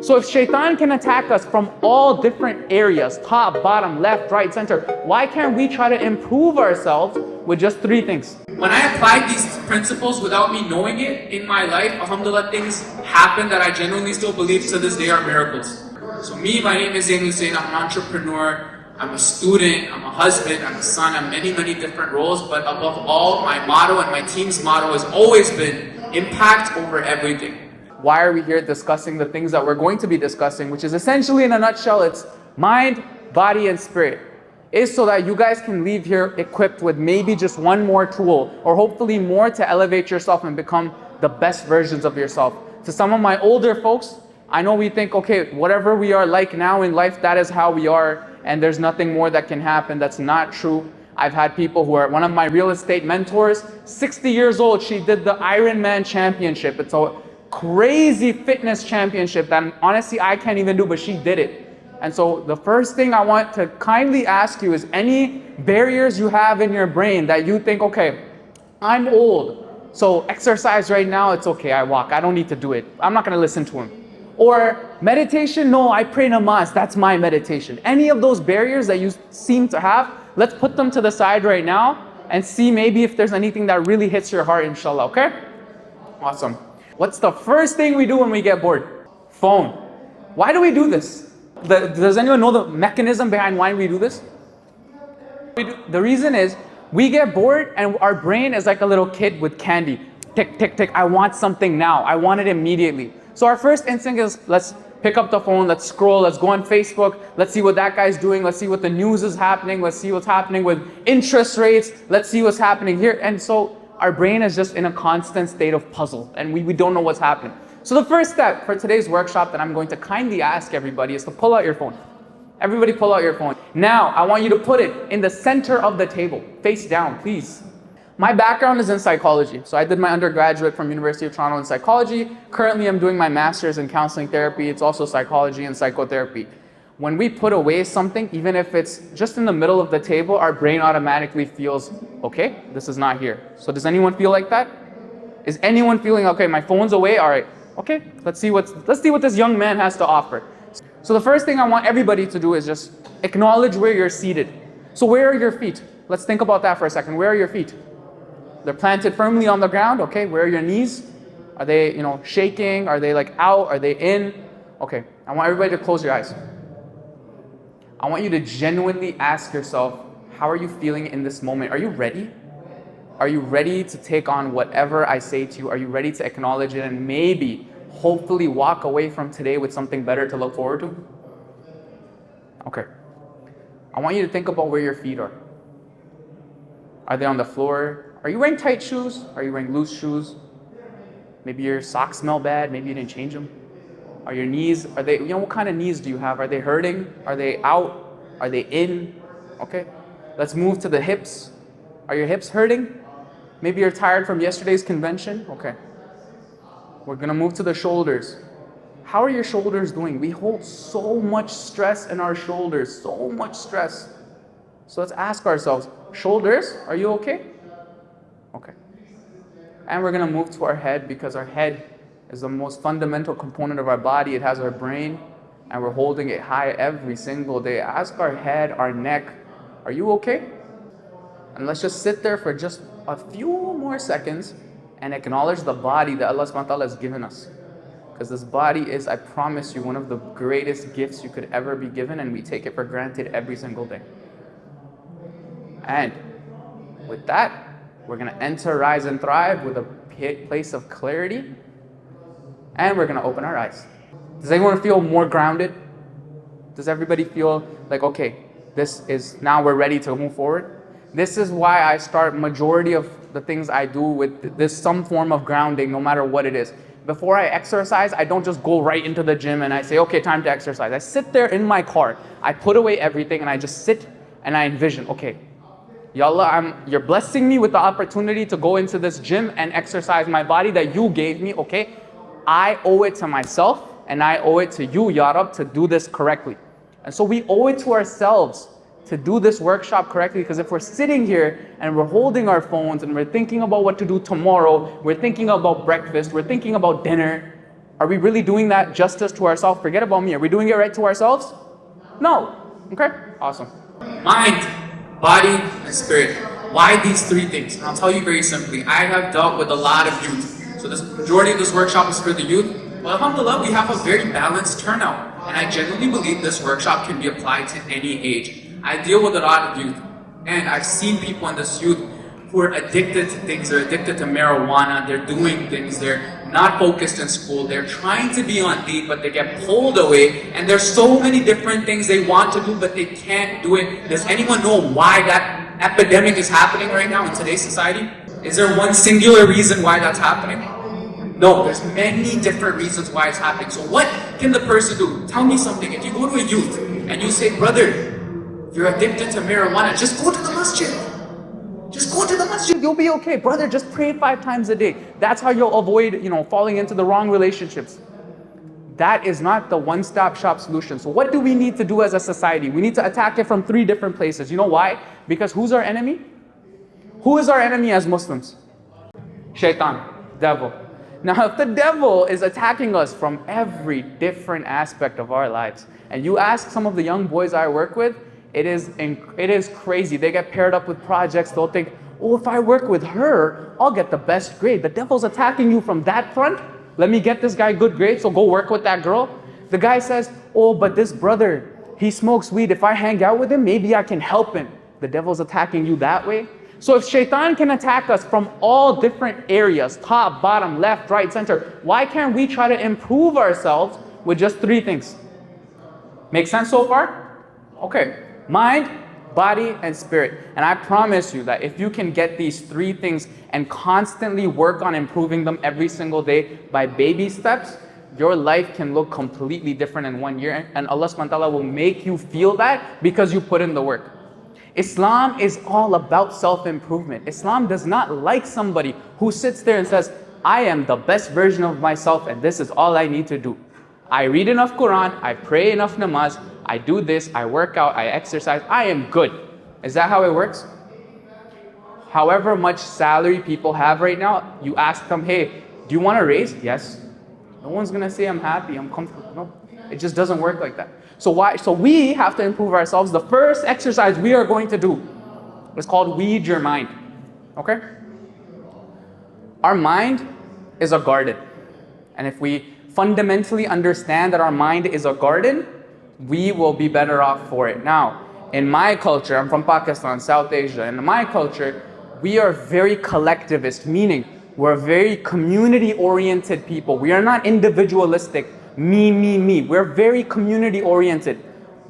So if shaitan can attack us from all different areas, top, bottom, left, right, center, why can't we try to improve ourselves with just 3 things? When I applied these principles without me knowing it in my life, alhamdulillah, things happen that I genuinely still believe to this day are miracles. So me, my name is Zain Hussein, I'm an entrepreneur, I'm a student, I'm a husband, I'm a son, I'm many, many different roles, but above all, my motto and my team's motto has always been impact over everything. Why are we here discussing the things that we're going to be discussing, which is essentially in a nutshell, it's mind, body, and spirit. Is so that you guys can leave here equipped with maybe just one more tool, or hopefully more to elevate yourself and become the best versions of yourself. To some of my older folks, I know we think, okay, whatever we are like now in life, that is how we are, and there's nothing more that can happen. That's not true. I've had people who are, one of my real estate mentors, 60 years old, she did the Ironman championship. It's a crazy fitness championship that honestly I can't even do, but she did it. And so the first thing I want to kindly ask you is any barriers you have in your brain that you think, okay, I'm old, so exercise right now, it's okay, I walk, I don't need to do it. I'm not gonna listen to him. Or meditation, no, I pray namaz, that's my meditation. Any of those barriers that you seem to have, let's put them to the side right now and see maybe if there's anything that really hits your heart, inshallah, okay? Awesome. What's the first thing we do when we get bored? Phone. Why do we do this? Does anyone know the mechanism behind why we do this? The reason is we get bored and our brain is like a little kid with candy. Tick, tick, tick. I want something now. I want it immediately. So our first instinct is let's pick up the phone, let's scroll, let's go on Facebook, let's see what that guy's doing, let's see what the news is happening, let's see what's happening with interest rates, let's see what's happening here. And so our brain is just in a constant state of puzzle and we don't know what's happening. So the first step for today's workshop that I'm going to kindly ask everybody is to pull out your phone. Everybody pull out your phone. Now, I want you to put it in the center of the table, face down, please. My background is in psychology. So I did my undergraduate from University of Toronto in psychology. Currently, I'm doing my master's in counseling therapy. It's also psychology and psychotherapy. When we put away something, even if it's just in the middle of the table, our brain automatically feels, okay, this is not here. So does anyone feel like that? Is anyone feeling, okay, my phone's away, all right. Okay, let's see what this young man has to offer. So the first thing I want everybody to do is just acknowledge where you're seated. So where are your feet? Let's think about that for a second. Where are your feet? They're planted firmly on the ground. Okay, where are your knees? Are they, shaking? Are they like out? Are they in? Okay, I want everybody to close your eyes. I want you to genuinely ask yourself, how are you feeling in this moment? Are you ready? Are you ready to take on whatever I say to you? Are you ready to acknowledge it and maybe, hopefully walk away from today with something better to look forward to? Okay. I want you to think about where your feet are. Are they on the floor? Are you wearing tight shoes? Are you wearing loose shoes? Maybe your socks smell bad. Maybe you didn't change them. Are your knees, what kind of knees do you have? Are they hurting? Are they out? Are they in? Okay. Let's move to the hips. Are your hips hurting? Maybe you're tired from yesterday's convention. Okay. We're gonna move to the shoulders. How are your shoulders doing? We hold so much stress in our shoulders, so much stress. So let's ask ourselves, shoulders, are you okay? Okay. And we're gonna move to our head because our head is the most fundamental component of our body. It has our brain and we're holding it high every single day. Ask our head, our neck, are you okay? And let's just sit there for just a few more seconds and acknowledge the body that Allah subhanahu wa ta'ala has given us. Because this body is, I promise you, one of the greatest gifts you could ever be given, and we take it for granted every single day. And with that, we're going to enter Rise and Thrive with a place of clarity, and we're going to open our eyes. Does anyone feel more grounded? Does everybody feel like, okay, now we're ready to move forward? This is why I start majority of the things I do with this some form of grounding, no matter what it is. Before I exercise, I don't just go right into the gym and I say, okay, time to exercise. I sit there in my car. I put away everything and I just sit and I envision, okay, Ya Allah, you're blessing me with the opportunity to go into this gym and exercise my body that you gave me, okay? I owe it to myself and I owe it to you, Ya Rab, to do this correctly. And so we owe it to ourselves to do this workshop correctly, because if we're sitting here and we're holding our phones and we're thinking about what to do tomorrow, we're thinking about breakfast, we're thinking about dinner, Are we really doing that justice to ourselves? Forget about me. Are we doing it right to ourselves? No. Okay? Awesome. Mind, body, and spirit. Why these three things? And I'll tell you very simply. I have dealt with a lot of youth. So this majority of this workshop is for the youth. Well, alhamdulillah, we have a very balanced turnout. And I genuinely believe this workshop can be applied to any age. I deal with a lot of youth. And I've seen people in this youth who are addicted to things. They're addicted to marijuana. They're doing things. They're not focused in school. They're trying to be on deep, but they get pulled away. And there's so many different things they want to do, but they can't do it. Does anyone know why that epidemic is happening right now in today's society? Is there one singular reason why that's happening? No, there's many different reasons why it's happening. So what can the person do? Tell me something. If you go to a youth and you say, brother, you're addicted to marijuana, just go to the masjid. Just go to the masjid. You'll be okay. Brother, just pray 5 times a day. That's how you'll avoid, falling into the wrong relationships. That is not the one-stop shop solution. So what do we need to do as a society? We need to attack it from 3 different places. You know why? Because who's our enemy? Who is our enemy as Muslims? Shaitan, devil. Now, if the devil is attacking us from every different aspect of our lives, and you ask some of the young boys I work with, it is crazy. They get paired up with projects. They'll think, oh, if I work with her, I'll get the best grade. The devil's attacking you from that front. Let me get this guy good grades, so go work with that girl. The guy says, oh, but this brother, he smokes weed. If I hang out with him, maybe I can help him. The devil's attacking you that way. So if shaitan can attack us from all different areas, top, bottom, left, right, center, why can't we try to improve ourselves with just 3 things? Make sense so far? Okay. Mind, body, and spirit. And I promise you that if you can get these 3 things and constantly work on improving them every single day by baby steps, your life can look completely different in 1 year. And Allah subhanahu wa ta'ala will make you feel that because you put in the work. Islam is all about self-improvement. Islam does not like somebody who sits there and says, I am the best version of myself and this is all I need to do. I read enough Quran, I pray enough namaz, I do this, I work out, I exercise, I am good. Is that how it works? However much salary people have right now, you ask them, hey, do you want a raise? Yes. No one's gonna say I'm happy, I'm comfortable. No, it just doesn't work like that. So we have to improve ourselves. The first exercise we are going to do is called weed your mind. Okay? Our mind is a garden. And if we fundamentally understand that our mind is a garden, we will be better off for it. Now, in my culture, I'm from Pakistan, South Asia. In my culture, we are very collectivist, meaning we're very community-oriented people. We are not individualistic. Me. We're very community oriented.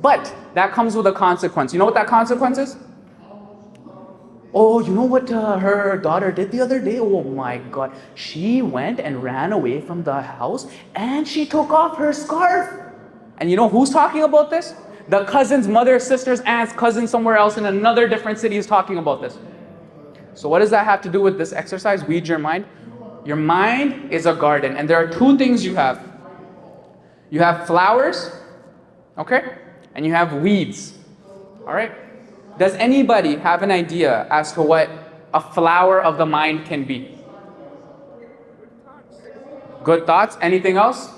But that comes with a consequence. You know what that consequence is? Oh, you know what her daughter did the other day? Oh my God. She went and ran away from the house and she took off her scarf. And you know who's talking about this? The cousins, mothers, sisters, aunts, cousins somewhere else in another different city is talking about this. So what does that have to do with this exercise? Weed your mind. Your mind is a garden and there are 2 things you have. You have flowers, okay? And you have weeds, all right? Does anybody have an idea as to what a flower of the mind can be? Good thoughts. Anything else?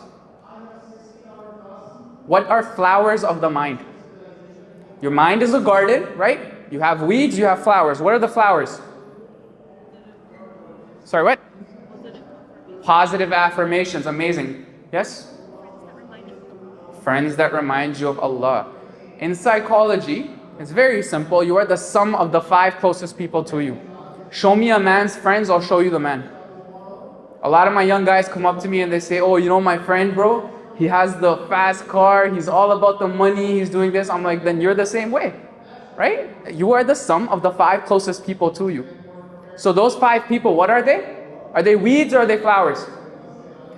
What are flowers of the mind? Your mind is a garden, right? You have weeds, you have flowers. What are the flowers? Sorry, what? Positive affirmations. Amazing. Yes? Friends that remind you of Allah. In psychology, it's very simple. You are the sum of the 5 closest people to you. Show me a man's friends, I'll show you the man. A lot of my young guys come up to me and they say, oh, you know my friend, bro? He has the fast car, he's all about the money, he's doing this. I'm like, then you're the same way, right? You are the sum of the 5 closest people to you. So those 5 people, what are they? Are they weeds or are they flowers?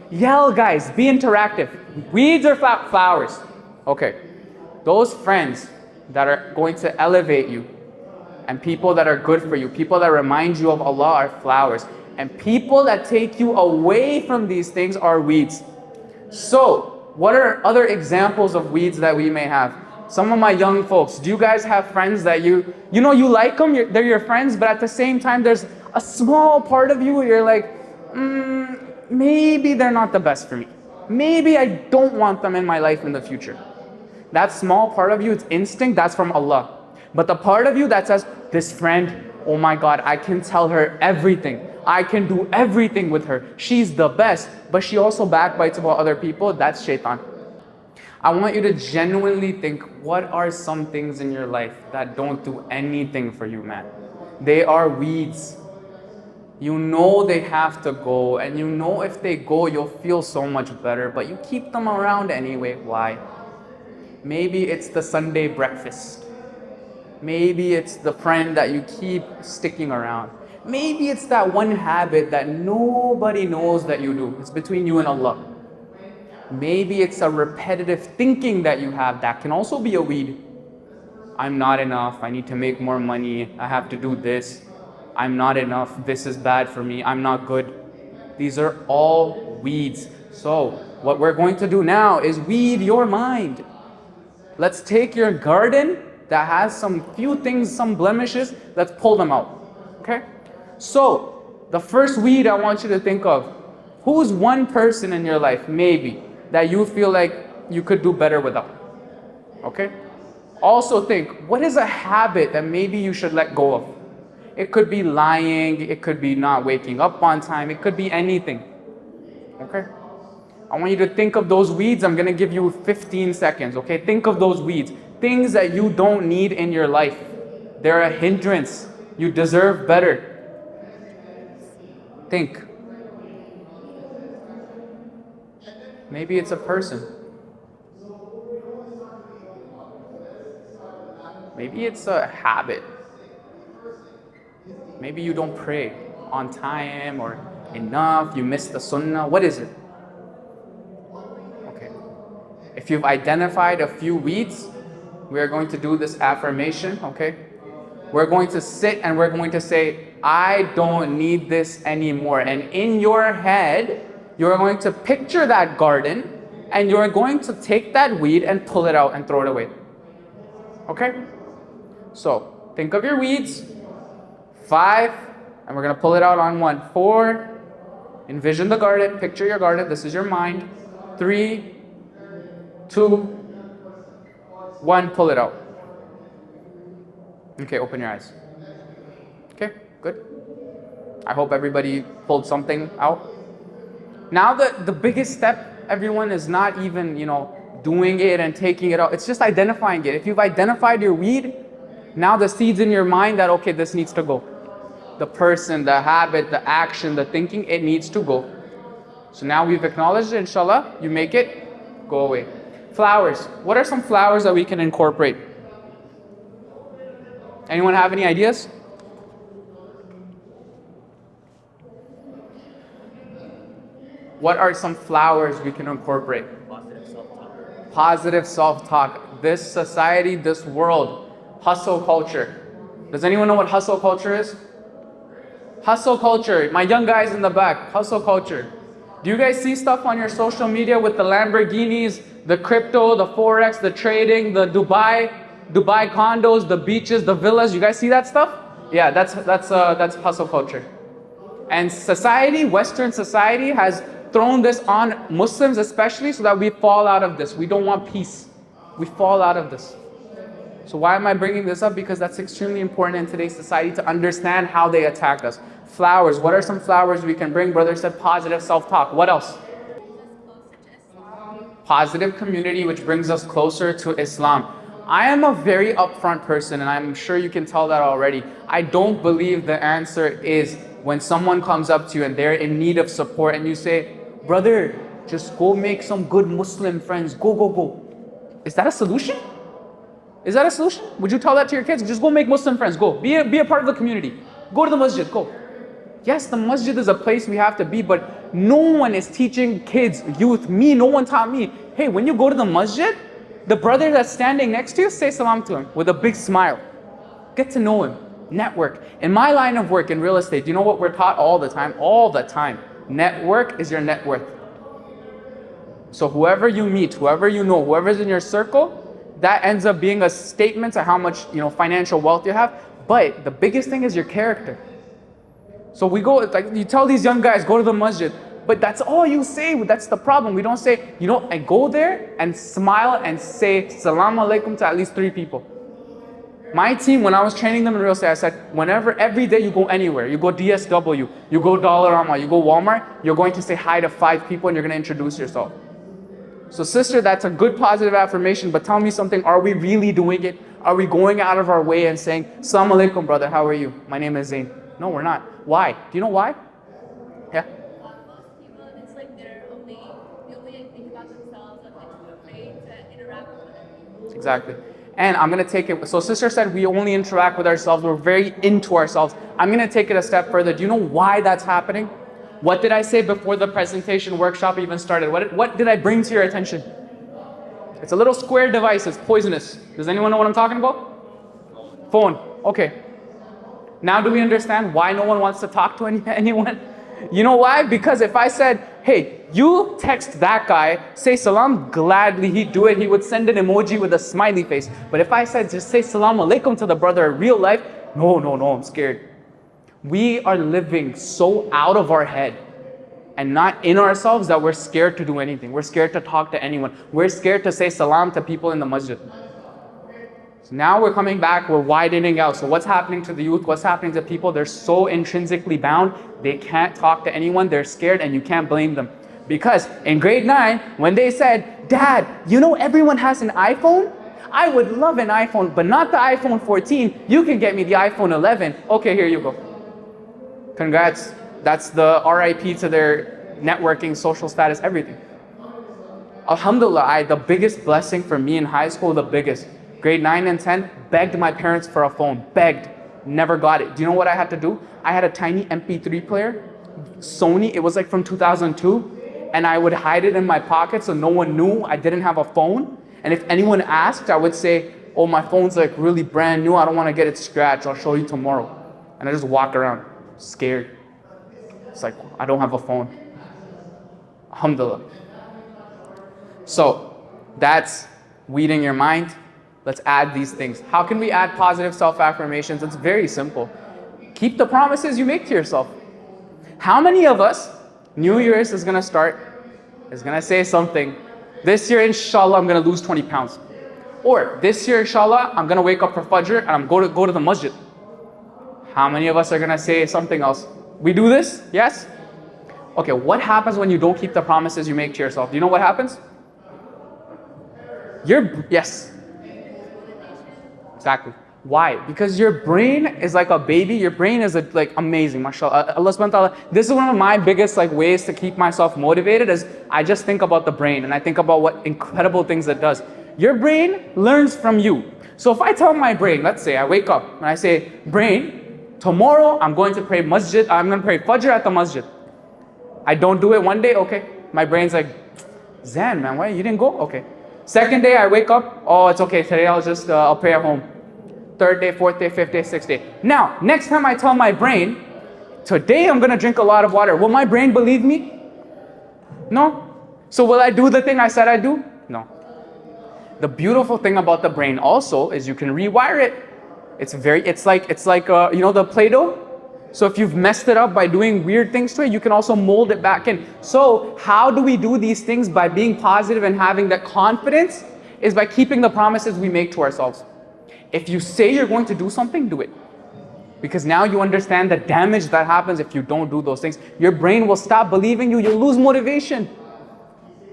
Yell, guys, be interactive. Weeds or flowers? Okay. Those friends that are going to elevate you and people that are good for you, people that remind you of Allah are flowers. And people that take you away from these things are weeds. So, what are other examples of weeds that we may have? Some of my young folks, do you guys have friends that you like them, they're your friends, but at the same time there's a small part of you where you're like, maybe they're not the best for me. maybe I don't want them in my life in the future. That small part of you, it's instinct, that's from Allah. But the part of you that says, this friend, oh my God, I can tell her everything. I can do everything with her. She's the best. But she also backbites about other people. That's shaitan. I want you to genuinely think, what are some things in your life that don't do anything for you, man? They are weeds. You know they have to go, and you know if they go, you'll feel so much better, but you keep them around anyway. Why? Maybe it's the Sunday breakfast. Maybe it's the friend that you keep sticking around. Maybe it's that one habit that nobody knows that you do. It's between you and Allah. Maybe it's a repetitive thinking that you have that can also be a weed. I'm not enough. I need to make more money. I have to do this. I'm not enough. This is bad for me. I'm not good. These are all weeds. So what we're going to do now is weed your mind. Let's take your garden that has some few things, some blemishes. Let's pull them out. Okay? So the first weed I want you to think of, who's one person in your life, maybe, that you feel like you could do better without? Okay? Also think, what is a habit that maybe you should let go of? It could be lying, it could be not waking up on time, it could be anything. Okay? I want you to think of those weeds. I'm gonna give you 15 seconds, okay? Think of those weeds. Things that you don't need in your life. They're a hindrance. You deserve better. Think. Maybe it's a person. Maybe it's a habit. Maybe you don't pray on time or enough, you miss the sunnah. What is it? Okay. If you've identified a few weeds, we are going to do this affirmation, okay? We're going to sit and we're going to say, I don't need this anymore. And in your head, you're going to picture that garden and you're going to take that weed and pull it out and throw it away. Okay? So, think of your weeds. 5, and we're going to pull it out on 1. 4, envision the garden, picture your garden, this is your mind. 3, 2, 1, pull it out. Okay, open your eyes. Okay, good. I hope everybody pulled something out. Now the biggest step, everyone, is not even, doing it and taking it out. It's just identifying it. If you've identified your weed, now the seeds in your mind that, okay, this needs to go. The person, the habit, the action, the thinking, it needs to go. So now we've acknowledged it, inshallah, you make it, go away. Flowers. What are some flowers that we can incorporate? Anyone have any ideas? What are some flowers we can incorporate? Positive self-talk. Positive self-talk. This society, this world, hustle culture. Does anyone know what hustle culture is? Hustle culture. My young guys in the back, hustle culture. Do you guys see stuff on your social media with the Lamborghinis, the crypto, the Forex, the trading, the Dubai condos, the beaches, the villas? You guys see that stuff? Yeah, that's hustle culture. And society, Western society, has thrown this on Muslims especially so that we fall out of this. We don't want peace. We fall out of this. So why am I bringing this up? Because that's extremely important in today's society to understand how they attack us. Flowers. What are some flowers we can bring? Brother said positive self-talk. What else? Positive community, which brings us closer to Islam. I am a very upfront person, and I'm sure you can tell that already. I don't believe the answer is when someone comes up to you and they're in need of support and you say, brother, just go make some good Muslim friends. Go. Is that a solution? Is that a solution? Would you tell that to your kids? Just go make Muslim friends. Go. Be a part of the community. Go to the masjid. Go. Yes, the masjid is a place we have to be, but no one is teaching kids, youth, no one taught me. Hey, when you go to the masjid, the brother that's standing next to you, say salam to him with a big smile. Get to know him. Network. In my line of work in real estate, do you know what we're taught all the time? All the time. Network is your net worth. So whoever you meet, whoever you know, whoever's in your circle, that ends up being a statement to how much financial wealth you have. But the biggest thing is your character. So we go, like you tell these young guys, go to the masjid. But that's all you say. That's the problem. We don't say, I go there and smile and say salam alaikum to at least 3 people. My team, when I was training them in real estate, I said, every day you go anywhere, you go DSW, you go Dollarama, you go Walmart, you're going to say hi to 5 people and you're going to introduce yourself. So sister, that's a good positive affirmation, but tell me something, are we really doing it? Are we going out of our way and saying, Assalamu alaikum brother, how are you? My name is Zain. No, we're not. Why? Do you know why? Yeah? Most people, it's like they only think about themselves and they're afraid to interact with others. Exactly. And I'm going to take it, so sister said we only interact with ourselves, we're very into ourselves. I'm going to take it a step further. Do you know why that's happening? What did I say before the presentation workshop even started? What did I bring to your attention? It's a little square device, it's poisonous. Does anyone know what I'm talking about? Phone. Okay. Now do we understand why no one wants to talk to anyone? You know why? Because if I said, hey, you text that guy, say salam, gladly he'd do it. He would send an emoji with a smiley face. But if I said, just say salam alaikum to the brother in real life, no, I'm scared. We are living so out of our head and not in ourselves that we're scared to do anything. We're scared to talk to anyone. We're scared to say salam to people in the masjid. So now we're coming back, we're widening out. So what's happening to the youth? What's happening to people? They're so intrinsically bound, they can't talk to anyone, they're scared, and you can't blame them. Because in grade 9, when they said, Dad, everyone has an iPhone? I would love an iPhone, but not the iPhone 14. You can get me the iPhone 11. Okay, here you go. Congrats. That's the RIP to their networking, social status, everything. Alhamdulillah, the biggest blessing for me in high school, the biggest. Grade 9 and 10, begged my parents for a phone. Begged. Never got it. Do you know what I had to do? I had a tiny MP3 player. Sony, it was like from 2002. And I would hide it in my pocket so no one knew I didn't have a phone. And if anyone asked, I would say, oh, my phone's like really brand new. I don't want to get it scratched. I'll show you tomorrow. And I just walk around scared. It's like, I don't have a phone. Alhamdulillah. So that's weeding your mind. Let's add these things. How can we add positive self-affirmations? It's very simple. Keep the promises you make to yourself. How many of us, New Year's is going to start, is going to say something, this year, inshallah, I'm going to lose 20 pounds. Or this year, inshallah, I'm going to wake up for Fajr and I'm going to go to the masjid. How many of us are going to say something else? We do this? Yes? Okay, what happens when you don't keep the promises you make to yourself? Do you know what happens? Yes. Exactly. Why? Because your brain is like a baby. Your brain is like amazing, mashallah. Allah subhanahu wa ta'ala. This is one of my biggest ways to keep myself motivated is I just think about the brain and I think about what incredible things it does. Your brain learns from you. So if I tell my brain, let's say I wake up and I say, brain, tomorrow I'm going to pray masjid, I'm going to pray Fajr at the masjid. I don't do it one day, okay. My brain's like, Zan, man, why you didn't go? Okay. Second day I wake up, oh, it's okay, today I'll pray at home. Third day, fourth day, fifth day, sixth day. Now, next time I tell my brain, today I'm going to drink a lot of water, will my brain believe me? No. So will I do the thing I said I'd do? No. The beautiful thing about the brain also is you can rewire it. It's like the Play-Doh? So if you've messed it up by doing weird things to it, you can also mold it back in. So how do we do these things? By being positive and having that confidence is by keeping the promises we make to ourselves. If you say you're going to do something, do it. Because now you understand the damage that happens if you don't do those things. Your brain will stop believing you, you'll lose motivation.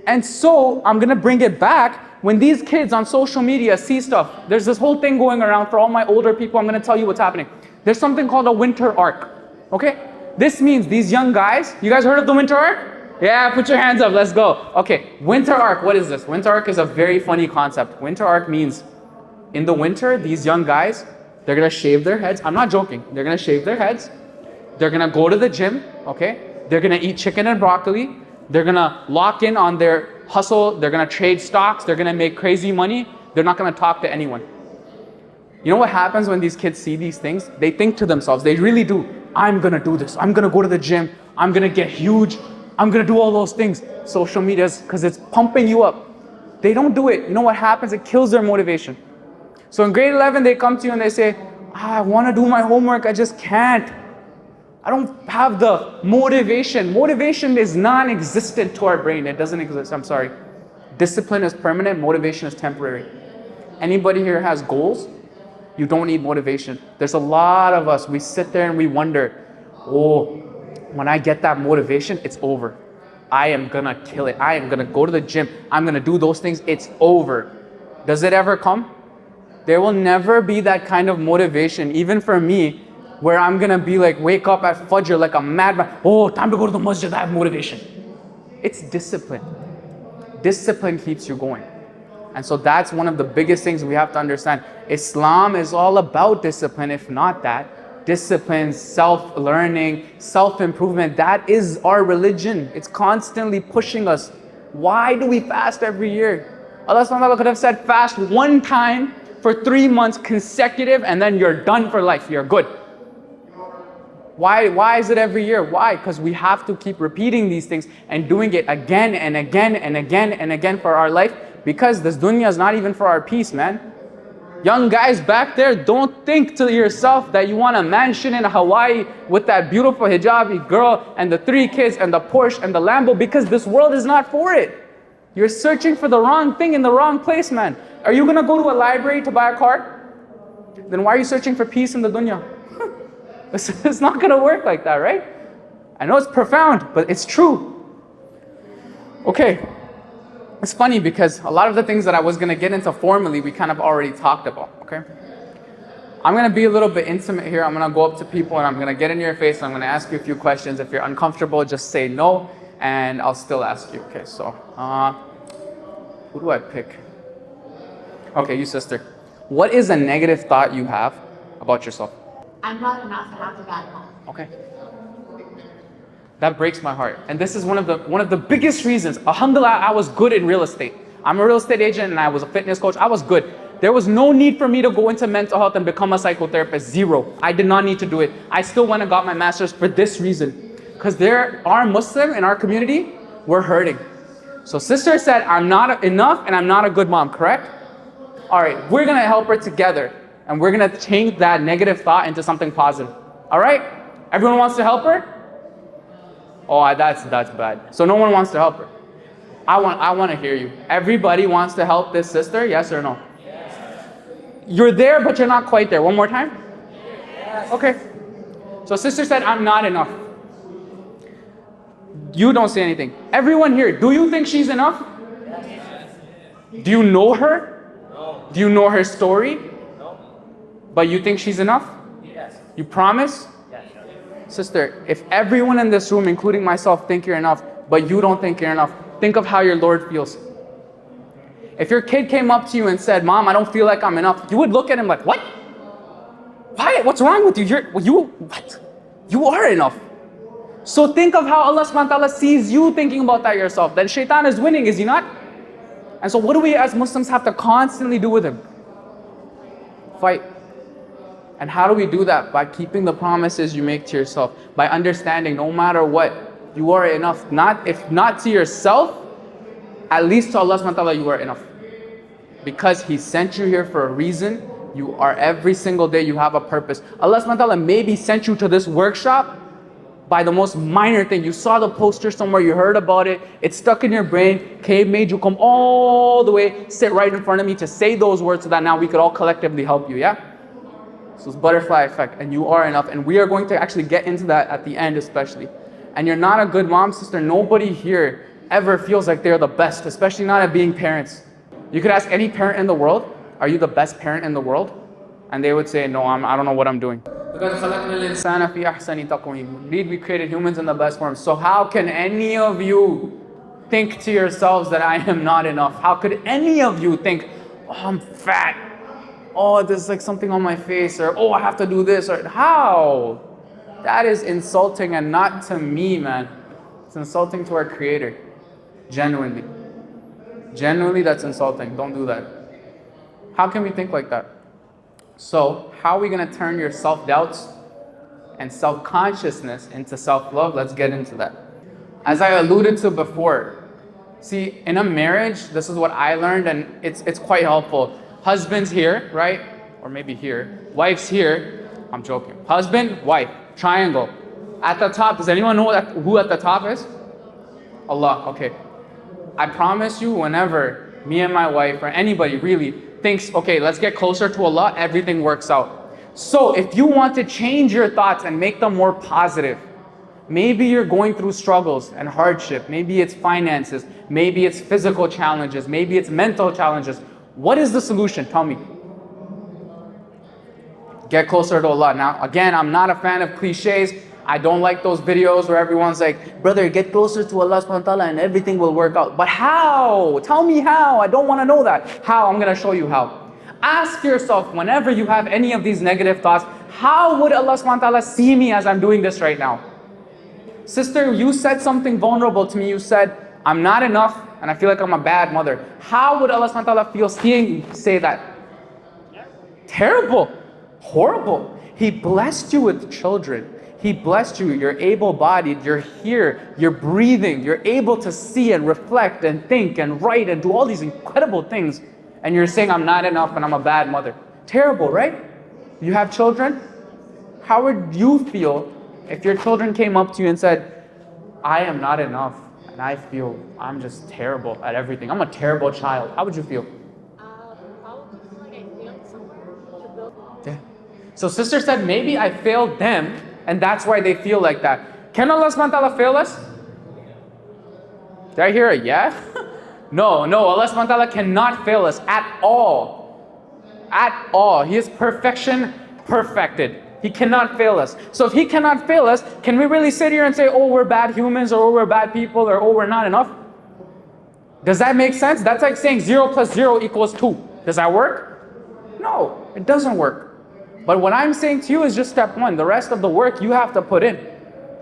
And so I'm going to bring it back. When these kids on social media see stuff, there's this whole thing going around for all my older people. I'm going to tell you what's happening. There's something called a winter arc. Okay? This means these young guys, you guys heard of the winter arc? Yeah, put your hands up, let's go. Okay, winter arc, what is this? Winter arc is a very funny concept. Winter arc means in the winter, these young guys, they're going to shave their heads. I'm not joking. They're going to shave their heads. They're going to go to the gym, okay? They're going to eat chicken and broccoli. They're going to lock in on their hustle. They're going to trade stocks. They're going to make crazy money. They're not going to talk to anyone. You know what happens when these kids see these things? They think to themselves, they really do, I'm going to do this. I'm going to go to the gym. I'm going to get huge. I'm going to do all those things. Social media, because it's pumping you up. They don't do it. You know what happens? It kills their motivation. So in grade 11, they come to you and they say, I want to do my homework. I just can't. I don't have the motivation. Motivation is non-existent to our brain. It doesn't exist. I'm sorry. Discipline is permanent. Motivation is temporary. Anybody here has goals? You don't need motivation. There's a lot of us, we sit there and we wonder, oh, when I get that motivation, it's over. I am gonna kill it. I am gonna go to the gym. I'm gonna do those things. It's over. Does it ever come? There will never be that kind of motivation, even for me, where I'm gonna be like, wake up at Fajr like a madman. Oh, time to go to the masjid, I have motivation. It's discipline. Discipline keeps you going. And so that's one of the biggest things we have to understand. Islam is all about discipline, if not that. Discipline, self-learning, self-improvement, that is our religion. It's constantly pushing us. Why do we fast every year? Allah subhanahu wa ta'ala could have said fast one time for 3 months consecutive and then you're done for life, you're good. Why is it every year? Why? Because we have to keep repeating these things and doing it again and again and again and again for our life, because this dunya is not even for our peace, man. Young guys back there, don't think to yourself that you want a mansion in Hawaii with that beautiful hijabi girl and the 3 kids and the Porsche and the Lambo, because this world is not for it. You're searching for the wrong thing in the wrong place, man. Are you gonna go to a library to buy a car? Then why are you searching for peace in the dunya? It's not gonna work like that, right? I know it's profound, but it's true. Okay, it's funny because a lot of the things that I was gonna get into formally, we kind of already talked about, okay? I'm gonna be a little bit intimate here. I'm gonna go up to people and I'm gonna get in your face and I'm gonna ask you a few questions. If you're uncomfortable, just say no and I'll still ask you. Okay, so, who do I pick? Okay, you sister. What is a negative thought you have about yourself? I'm not enough and I'm a bad mom. Okay. That breaks my heart. And this is one of the biggest reasons. Alhamdulillah, I was good in real estate. I'm a real estate agent and I was a fitness coach. I was good. There was no need for me to go into mental health and become a psychotherapist. Zero. I did not need to do it. I still went and got my master's for this reason. Because there are Muslims in our community, we're hurting. So sister said, I'm not enough and I'm not a good mom, correct? All right, we're gonna help her together. And we're gonna change that negative thought into something positive. All right? Everyone wants to help her? Oh, that's bad. So no one wants to help her. I want to hear you. Everybody wants to help this sister, yes or no? Yes. You're there, but you're not quite there. One more time? Yes. Okay. So sister said, I'm not enough. You don't say anything. Everyone here, do you think she's enough? Yes. Do you know her? No. Do you know her story? But you think she's enough? Yes. You promise? Yes. Sister, if everyone in this room, including myself, think you're enough, but you don't think you're enough, think of how your Lord feels. If your kid came up to you and said, Mom, I don't feel like I'm enough, you would look at him like, what? Why? What's wrong with you? What? You are enough. So think of how Allah subhanahu wa ta'ala sees you thinking about that yourself. Then shaitan is winning, is he not? And so what do we as Muslims have to constantly do with him? Fight. And how do we do that? By keeping the promises you make to yourself. By understanding no matter what, you are enough. If not to yourself, at least to Allah subhanahu wa ta'ala you are enough. Because He sent you here for a reason. You are every single day, you have a purpose. Allah subhanahu wa ta'ala maybe sent you to this workshop by the most minor thing. You saw the poster somewhere, you heard about it, it stuck in your brain, made you come all the way, sit right in front of me to say those words so that now we could all collectively help you, yeah? So it's butterfly effect, and you are enough. And we are going to actually get into that at the end especially. And you're not a good mom, sister. Nobody here ever feels like they're the best, especially not at being parents. You could ask any parent in the world, are you the best parent in the world? And they would say, no, I don't know what I'm doing. Indeed, we created humans in the best form. So how can any of you think to yourselves that I am not enough? How could any of you think, oh, I'm fat? Oh, there's like something on my face, or oh, I have to do this, or how? That is insulting, and not to me, man. It's insulting to our Creator. Genuinely. Genuinely, that's insulting. Don't do that. How can we think like that? So, how are we going to turn your self-doubts and self-consciousness into self-love? Let's get into that. As I alluded to before, see, in a marriage, this is what I learned, and it's quite helpful. Husband's here, right? Or maybe here. Wife's here. I'm joking. Husband, wife, triangle. At the top, does anyone know who at the top is? Allah, okay. I promise you, whenever me and my wife or anybody really thinks, okay, let's get closer to Allah, everything works out. So if you want to change your thoughts and make them more positive, maybe you're going through struggles and hardship, maybe it's finances, maybe it's physical challenges, maybe it's mental challenges. What is the solution? Tell me. Get closer to Allah. Now, again, I'm not a fan of cliches. I don't like those videos where everyone's like, brother, get closer to Allah subhanahu wa ta'ala and everything will work out. But how? Tell me how. I don't want to know that. How? I'm going to show you how. Ask yourself, whenever you have any of these negative thoughts, how would Allah subhanahu wa ta'ala see me as I'm doing this right now? Sister, you said something vulnerable to me. You said, I'm not enough and I feel like I'm a bad mother. How would Allah subhanahu wa ta'ala feel seeing you say that? Terrible. Horrible. He blessed you with children. He blessed you. You're able-bodied. You're here. You're breathing. You're able to see and reflect and think and write and do all these incredible things. And you're saying, I'm not enough and I'm a bad mother. Terrible, right? You have children? How would you feel if your children came up to you and said, I am not enough and I feel I'm just terrible at everything. I'm a terrible child. How would you feel? Probably feel like I failed somewhere to build. Yeah. So sister said, maybe I failed them and that's why they feel like that. Can Allah subhanahu wa ta'ala fail us? Did I hear a yeah? No, Allah subhanahu wa ta'ala cannot fail us at all. At all. He is perfection perfected. He cannot fail us. So if He cannot fail us, can we really sit here and say, oh, we're bad humans, or oh, we're bad people, or oh, we're not enough? Does that make sense? That's like saying 0 + 0 = 2. Does that work? No, it doesn't work. But what I'm saying to you is just step one. The rest of the work you have to put in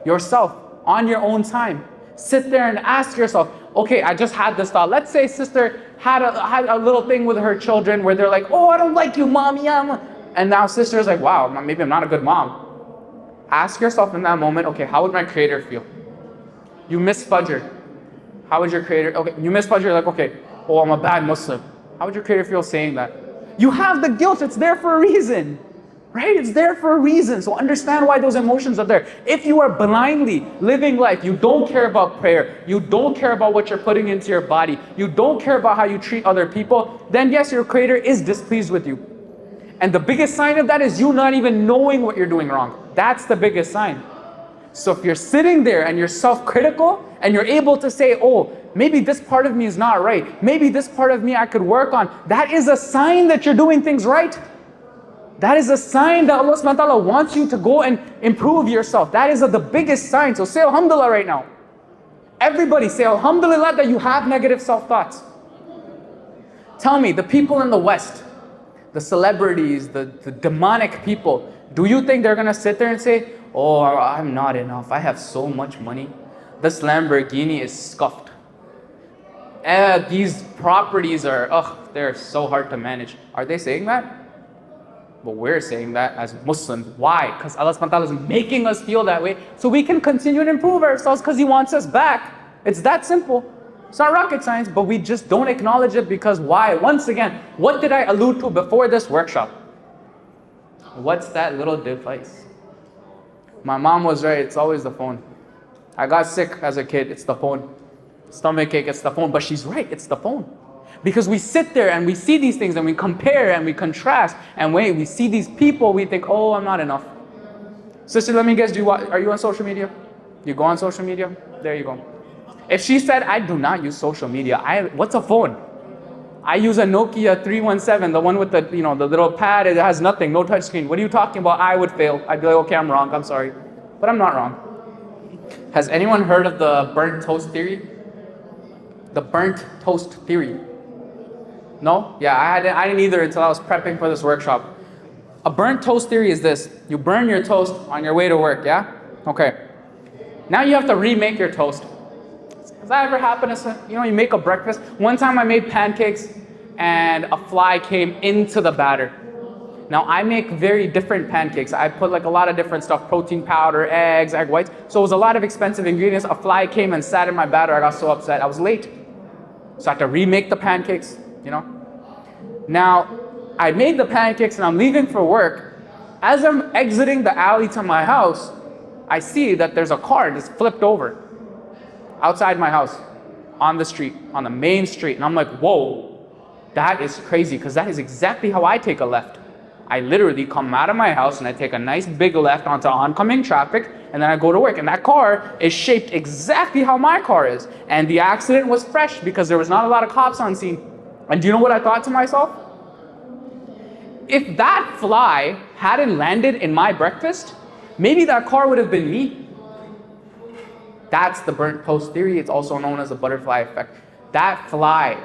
yourself on your own time. Sit there and ask yourself, okay, I just had this thought. Let's say sister had a little thing with her children where they're like, oh, I don't like you, mommy. And now sister's like, wow, maybe I'm not a good mom. Ask yourself in that moment, okay, how would my creator feel? You miss Fajr. How would your creator, okay, you miss Fajr, you're like, okay, oh, I'm a bad Muslim. How would your creator feel saying that? You have the guilt, it's there for a reason. Right? It's there for a reason. So understand why those emotions are there. If you are blindly living life, you don't care about prayer, you don't care about what you're putting into your body, you don't care about how you treat other people, then yes, your creator is displeased with you. And the biggest sign of that is you not even knowing what you're doing wrong. That's the biggest sign. So if you're sitting there and you're self-critical and you're able to say, oh, maybe this part of me is not right, maybe this part of me I could work on, that is a sign that you're doing things right. That is a sign that Allah subhanahu wa ta'ala wants you to go and improve yourself. That is the biggest sign. So say alhamdulillah right now. Everybody say alhamdulillah that you have negative self-thoughts. Tell me, the people in the West, the celebrities, the demonic people, do you think they're going to sit there and say, oh, I'm not enough, I have so much money, this Lamborghini is scuffed, these properties are, they're so hard to manage? Are they saying that? But we're saying that as Muslims. Why? Because Allah subhanahu wa ta'ala is making us feel that way so we can continue to improve ourselves because He wants us back. It's that simple. It's not rocket science, but we just don't acknowledge it because why? Once again, what did I allude to before this workshop? What's that little device? My mom was right, it's always the phone. I got sick as a kid, it's the phone. Stomach ache, it's the phone. But she's right, it's the phone. Because we sit there and we see these things and we compare and we contrast and we see these people, we think, oh, I'm not enough. Sister, let me guess, are you on social media? You go on social media? There you go. If she said, I do not use social media, what's a phone? I use a Nokia 317, the one with the little pad, it has nothing, no touch screen. What are you talking about? I would fail. I'd be like, okay, I'm wrong, I'm sorry. But I'm not wrong. Has anyone heard of the burnt toast theory? The burnt toast theory. No? Yeah, I didn't either until I was prepping for this workshop. A burnt toast theory is this. You burn your toast on your way to work, yeah? Okay. Now you have to remake your toast. Has that ever happened? You make a breakfast. One time I made pancakes and a fly came into the batter. Now I make very different pancakes. I put like a lot of different stuff, protein powder, eggs, egg whites. So it was a lot of expensive ingredients. A fly came and sat in my batter. I got so upset. I was late. So I had to remake the pancakes. Now, I made the pancakes and I'm leaving for work. As I'm exiting the alley to my house, I see that there's a car that's flipped over outside my house on the street, on the main street. And I'm like, whoa, that is crazy, because that is exactly how I take a left. I literally come out of my house and I take a nice big left onto oncoming traffic, and then I go to work. And that car is shaped exactly how my car is. And the accident was fresh because there was not a lot of cops on scene. And do you know what I thought to myself? If that fly hadn't landed in my breakfast, maybe that car would have been me. That's the burnt toast theory. It's also known as the butterfly effect. That fly,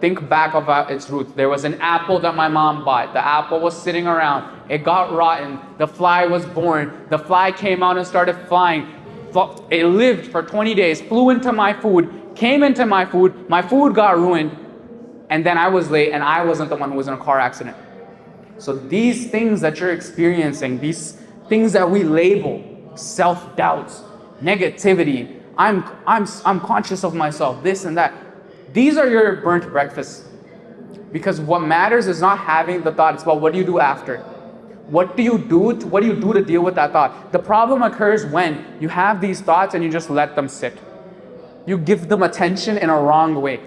think back about its roots. There was an apple that my mom bought. The apple was sitting around. It got rotten. The fly was born. The fly came out and started flying. It lived for 20 days, flew into my food, came into my food. My food got ruined. And then I was late, and I wasn't the one who was in a car accident. So these things that you're experiencing, these things that we label self-doubts, negativity, I'm conscious of myself, this and that. These are your burnt breakfasts. Because what matters is not having the thought, it's about what do you do after. What do you do to deal with that thought? The problem occurs when you have these thoughts and you just let them sit. You give them attention in a wrong way.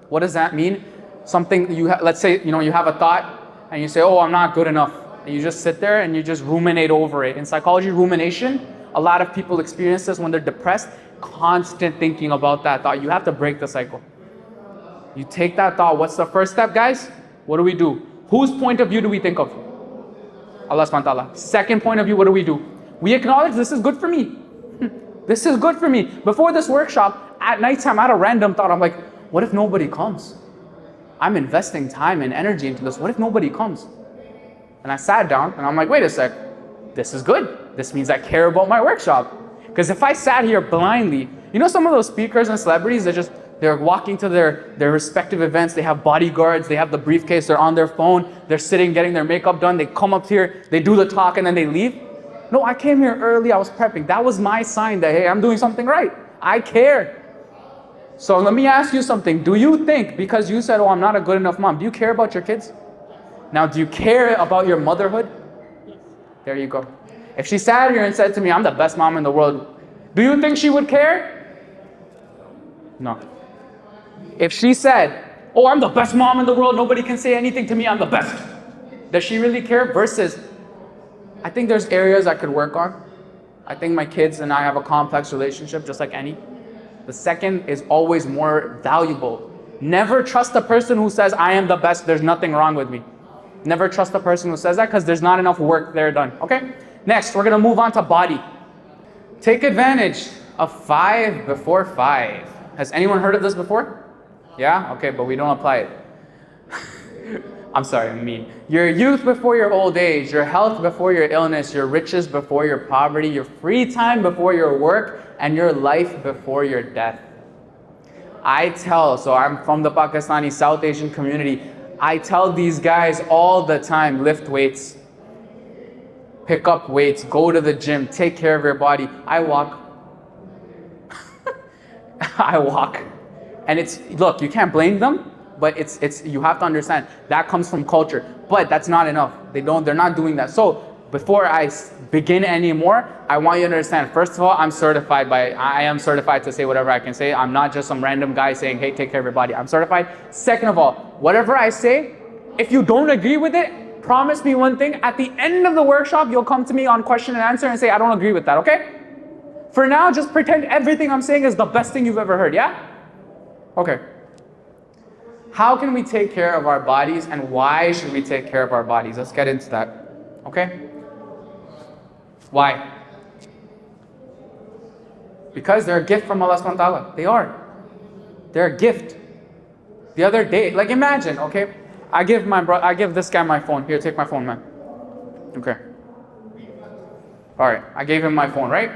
What does that mean? Something let's say you have a thought and you say, oh, I'm not good enough. And you just sit there and you just ruminate over it. In psychology, rumination, a lot of people experience this when they're depressed, constant thinking about that thought. You have to break the cycle. You take that thought. What's the first step, guys? What do we do? Whose point of view do we think of? Allah subhanahu wa ta'ala. Second point of view, what do? We acknowledge this is good for me. This is good for me. Before this workshop, at nighttime, I had a random thought. I'm like, what if nobody comes? I'm investing time and energy into this. What if nobody comes? And I sat down and I'm like, wait a sec. This is good. This means I care about my workshop. Because if I sat here blindly, some of those speakers and celebrities, they're walking to their respective events. They have bodyguards. They have the briefcase. They're on their phone. They're sitting, getting their makeup done. They come up here. They do the talk and then they leave. No, I came here early. I was prepping. That was my sign that, hey, I'm doing something right. I care. So let me ask you something. Do you think, because you said, oh, I'm not a good enough mom, do you care about your kids? Now, do you care about your motherhood? There you go. If she sat here and said to me, I'm the best mom in the world, do you think she would care? No. If she said, oh, I'm the best mom in the world, nobody can say anything to me, I'm the best, does she really care? Versus, I think there's areas I could work on. I think my kids and I have a complex relationship, just like any. The second is always more valuable. Never trust the person who says, I am the best, there's nothing wrong with me. Never trust the person who says that, because there's not enough work there done. Okay? Next, we're going to move on to body. Take advantage of 5 before 5. Has anyone heard of this before? Yeah? Okay, but we don't apply it. I'm sorry, I'm mean. Your youth before your old age, your health before your illness, your riches before your poverty, your free time before your work, and your life before your death. So I'm from the Pakistani South Asian community. I tell these guys all the time, lift weights, pick up weights, go to the gym, take care of your body. I walk. I walk. And look, you can't blame them. But you have to understand that comes from culture. But that's not enough. They're not doing that. So before I begin anymore, I want you to understand. First of all, I am certified to say whatever I can say. I'm not just some random guy saying, hey, take care of your body. I'm certified. Second of all, whatever I say, if you don't agree with it, promise me one thing. At the end of the workshop, you'll come to me on question and answer and say, I don't agree with that, okay? For now, just pretend everything I'm saying is the best thing you've ever heard, yeah? Okay. How can we take care of our bodies, and why should we take care of our bodies? Let's get into that, okay? Why? Because they're a gift from Allah subhanahu wa ta'ala. They are. They're a gift. The other day, like imagine, okay? I give this guy my phone. Here, take my phone, man. Okay. Alright, I gave him my phone, right?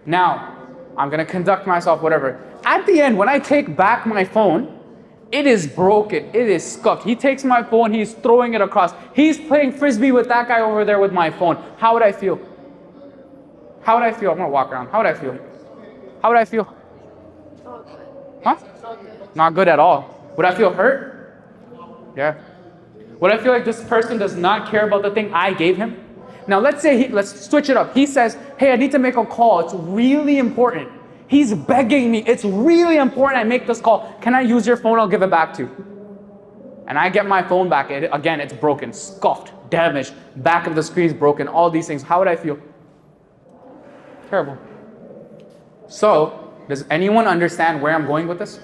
Now, I'm gonna conduct myself, whatever. At the end, when I take back my phone, it is broken. It is scuffed. He takes my phone. He's throwing it across. He's playing frisbee with that guy over there with my phone. How would I feel? How would I feel? I'm going to walk around. How would I feel? How would I feel? Huh? Not good at all. Would I feel hurt? Yeah. Would I feel like this person does not care about the thing I gave him? Now let's say, let's switch it up. He says, hey, I need to make a call. It's really important. He's begging me. It's really important I make this call. Can I use your phone? I'll give it back to you. And I get my phone back. Again, it's broken, scuffed, damaged. Back of the screen is broken. All these things. How would I feel? Terrible. So, does anyone understand where I'm going with this?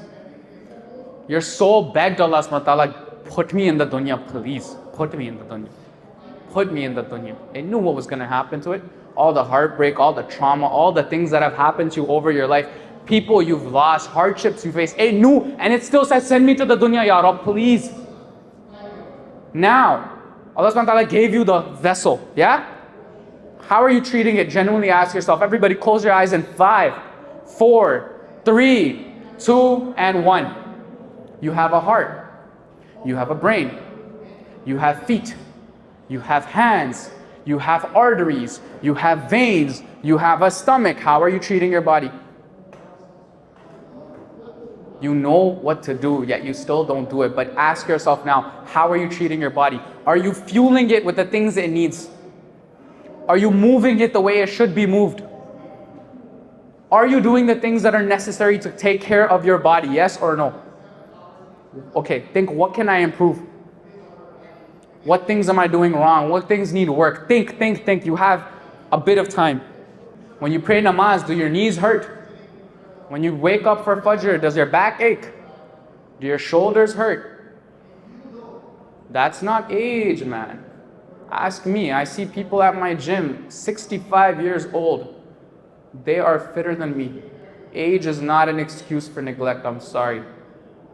Your soul begged Allah subhanahu wa ta'ala, put me in the dunya, please. Put me in the dunya. Put me in the dunya. It knew what was going to happen to it. All the heartbreak, all the trauma, all the things that have happened to you over your life. People you've lost, hardships you faced. It knew, and it still said, send me to the dunya, Ya Rab, please. Now, Allah subhanahu wa ta'ala gave you the vessel, yeah? How are you treating it? Genuinely ask yourself. Everybody close your eyes in 5, 4, 3, 2, and 1. You have a heart. You have a brain. You have feet. You have hands. You have arteries. You have veins. You have a stomach. How are you treating your body? You know what to do, yet you still don't do it. But ask yourself now, how are you treating your body? Are you fueling it with the things it needs? Are you moving it the way it should be moved? Are you doing the things that are necessary to take care of your body? Yes or no? Okay, think, what can I improve? What things am I doing wrong? What things need work? Think. You have a bit of time. When you pray namaz, do your knees hurt? When you wake up for Fajr, does your back ache? Do your shoulders hurt? That's not age, man. Ask me. I see people at my gym, 65 years old. They are fitter than me. Age is not an excuse for neglect. I'm sorry.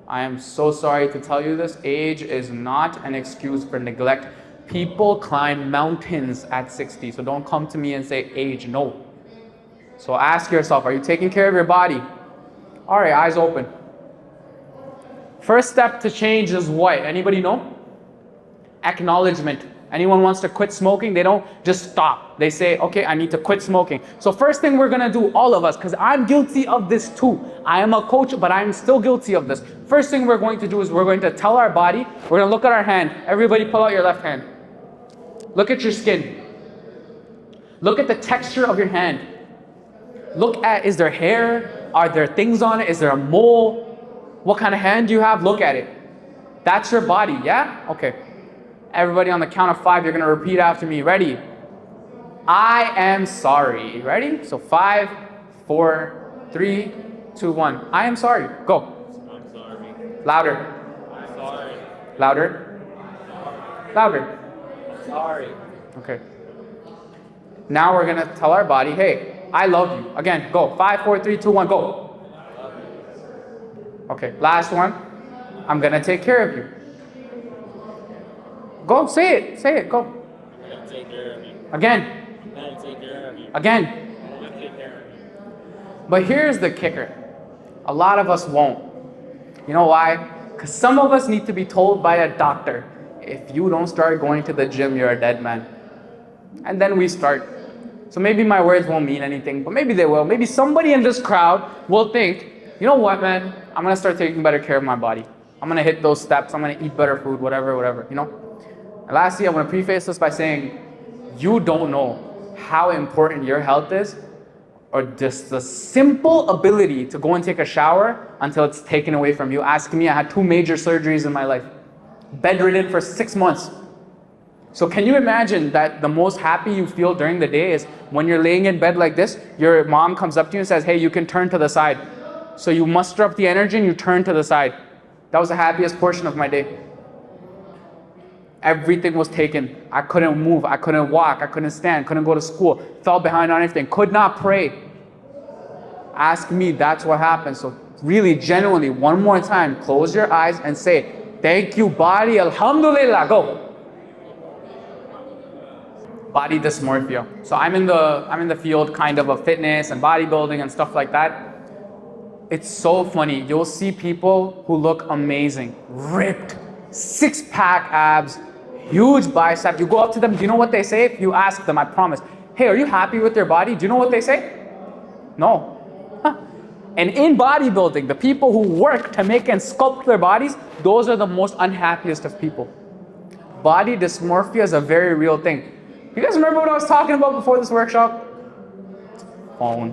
I am so sorry to tell you this. Age is not an excuse for neglect. People climb mountains at 60. So don't come to me and say age. No. So ask yourself, are you taking care of your body? All right, eyes open. First step to change is what? Anybody know? Acknowledgement. Anyone wants to quit smoking, they don't just stop. They say, okay, I need to quit smoking. So first thing we're gonna do, all of us, because I'm guilty of this too. I am a coach, but I'm still guilty of this. First thing we're going to do is we're going to tell our body, we're gonna look at our hand. Everybody pull out your left hand. Look at your skin. Look at the texture of your hand. Look at, is there hair? Are there things on it? Is there a mole? What kind of hand do you have? Look at it. That's your body, yeah? Okay. Everybody on the count of 5, you're gonna repeat after me. Ready? I am sorry. Ready? So 5, 4, 3, 2, 1. I am sorry. Go. I'm sorry. Louder. I'm sorry. Louder. Louder. Sorry. Okay. Now we're gonna tell our body, hey, I love you. Again, go. 5, 4, 3, 2, 1, go. Okay, last one. I'm gonna take care of you. Go, say it, go. I'm gonna take care of you. Again. I'm gonna take care of you. Again. I'm gonna take care of you. But here's the kicker. A lot of us won't. You know why? Because some of us need to be told by a doctor, if you don't start going to the gym, you're a dead man. And then we start. So maybe my words won't mean anything, but maybe they will. Maybe somebody in this crowd will think, you know what, man? I'm going to start taking better care of my body. I'm going to hit those steps. I'm going to eat better food, whatever, you know? And lastly, I want to preface this by saying, you don't know how important your health is, or just the simple ability to go and take a shower until it's taken away from you. Ask me, I had 2 major surgeries in my life. Bedridden for 6 months. So can you imagine that the most happy you feel during the day is when you're laying in bed like this, your mom comes up to you and says, hey, you can turn to the side. So you muster up the energy and you turn to the side. That was the happiest portion of my day. Everything was taken. I couldn't move, I couldn't walk, I couldn't stand, couldn't go to school, fell behind on everything, could not pray. Ask me, that's what happened. So really, genuinely, one more time, close your eyes and say, thank you, body, alhamdulillah, go. Body dysmorphia. So I'm in the field kind of fitness and bodybuilding and stuff like that. It's so funny. You'll see people who look amazing, ripped, 6-pack abs, huge bicep. You go up to them, do you know what they say? If you ask them, I promise, hey, are you happy with your body? Do you know what they say? No. Huh. And in bodybuilding, the people who work to make and sculpt their bodies, those are the most unhappiest of people. Body dysmorphia is a very real thing. You guys remember what I was talking about before this workshop? Phone.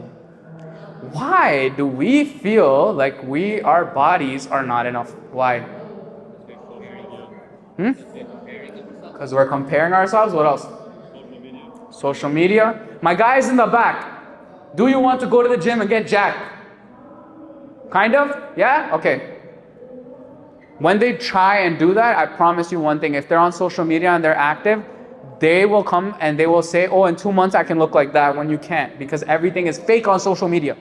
Why do we feel like our bodies are not enough? Why? Because we're comparing ourselves. What else? Social media. My guys in the back. Do you want to go to the gym and get jacked? Kind of? Yeah? Okay. When they try and do that, I promise you one thing. If they're on social media and they're active, they will come and they will say, oh, in 2 months I can look like that, when you can't, because everything is fake on social media.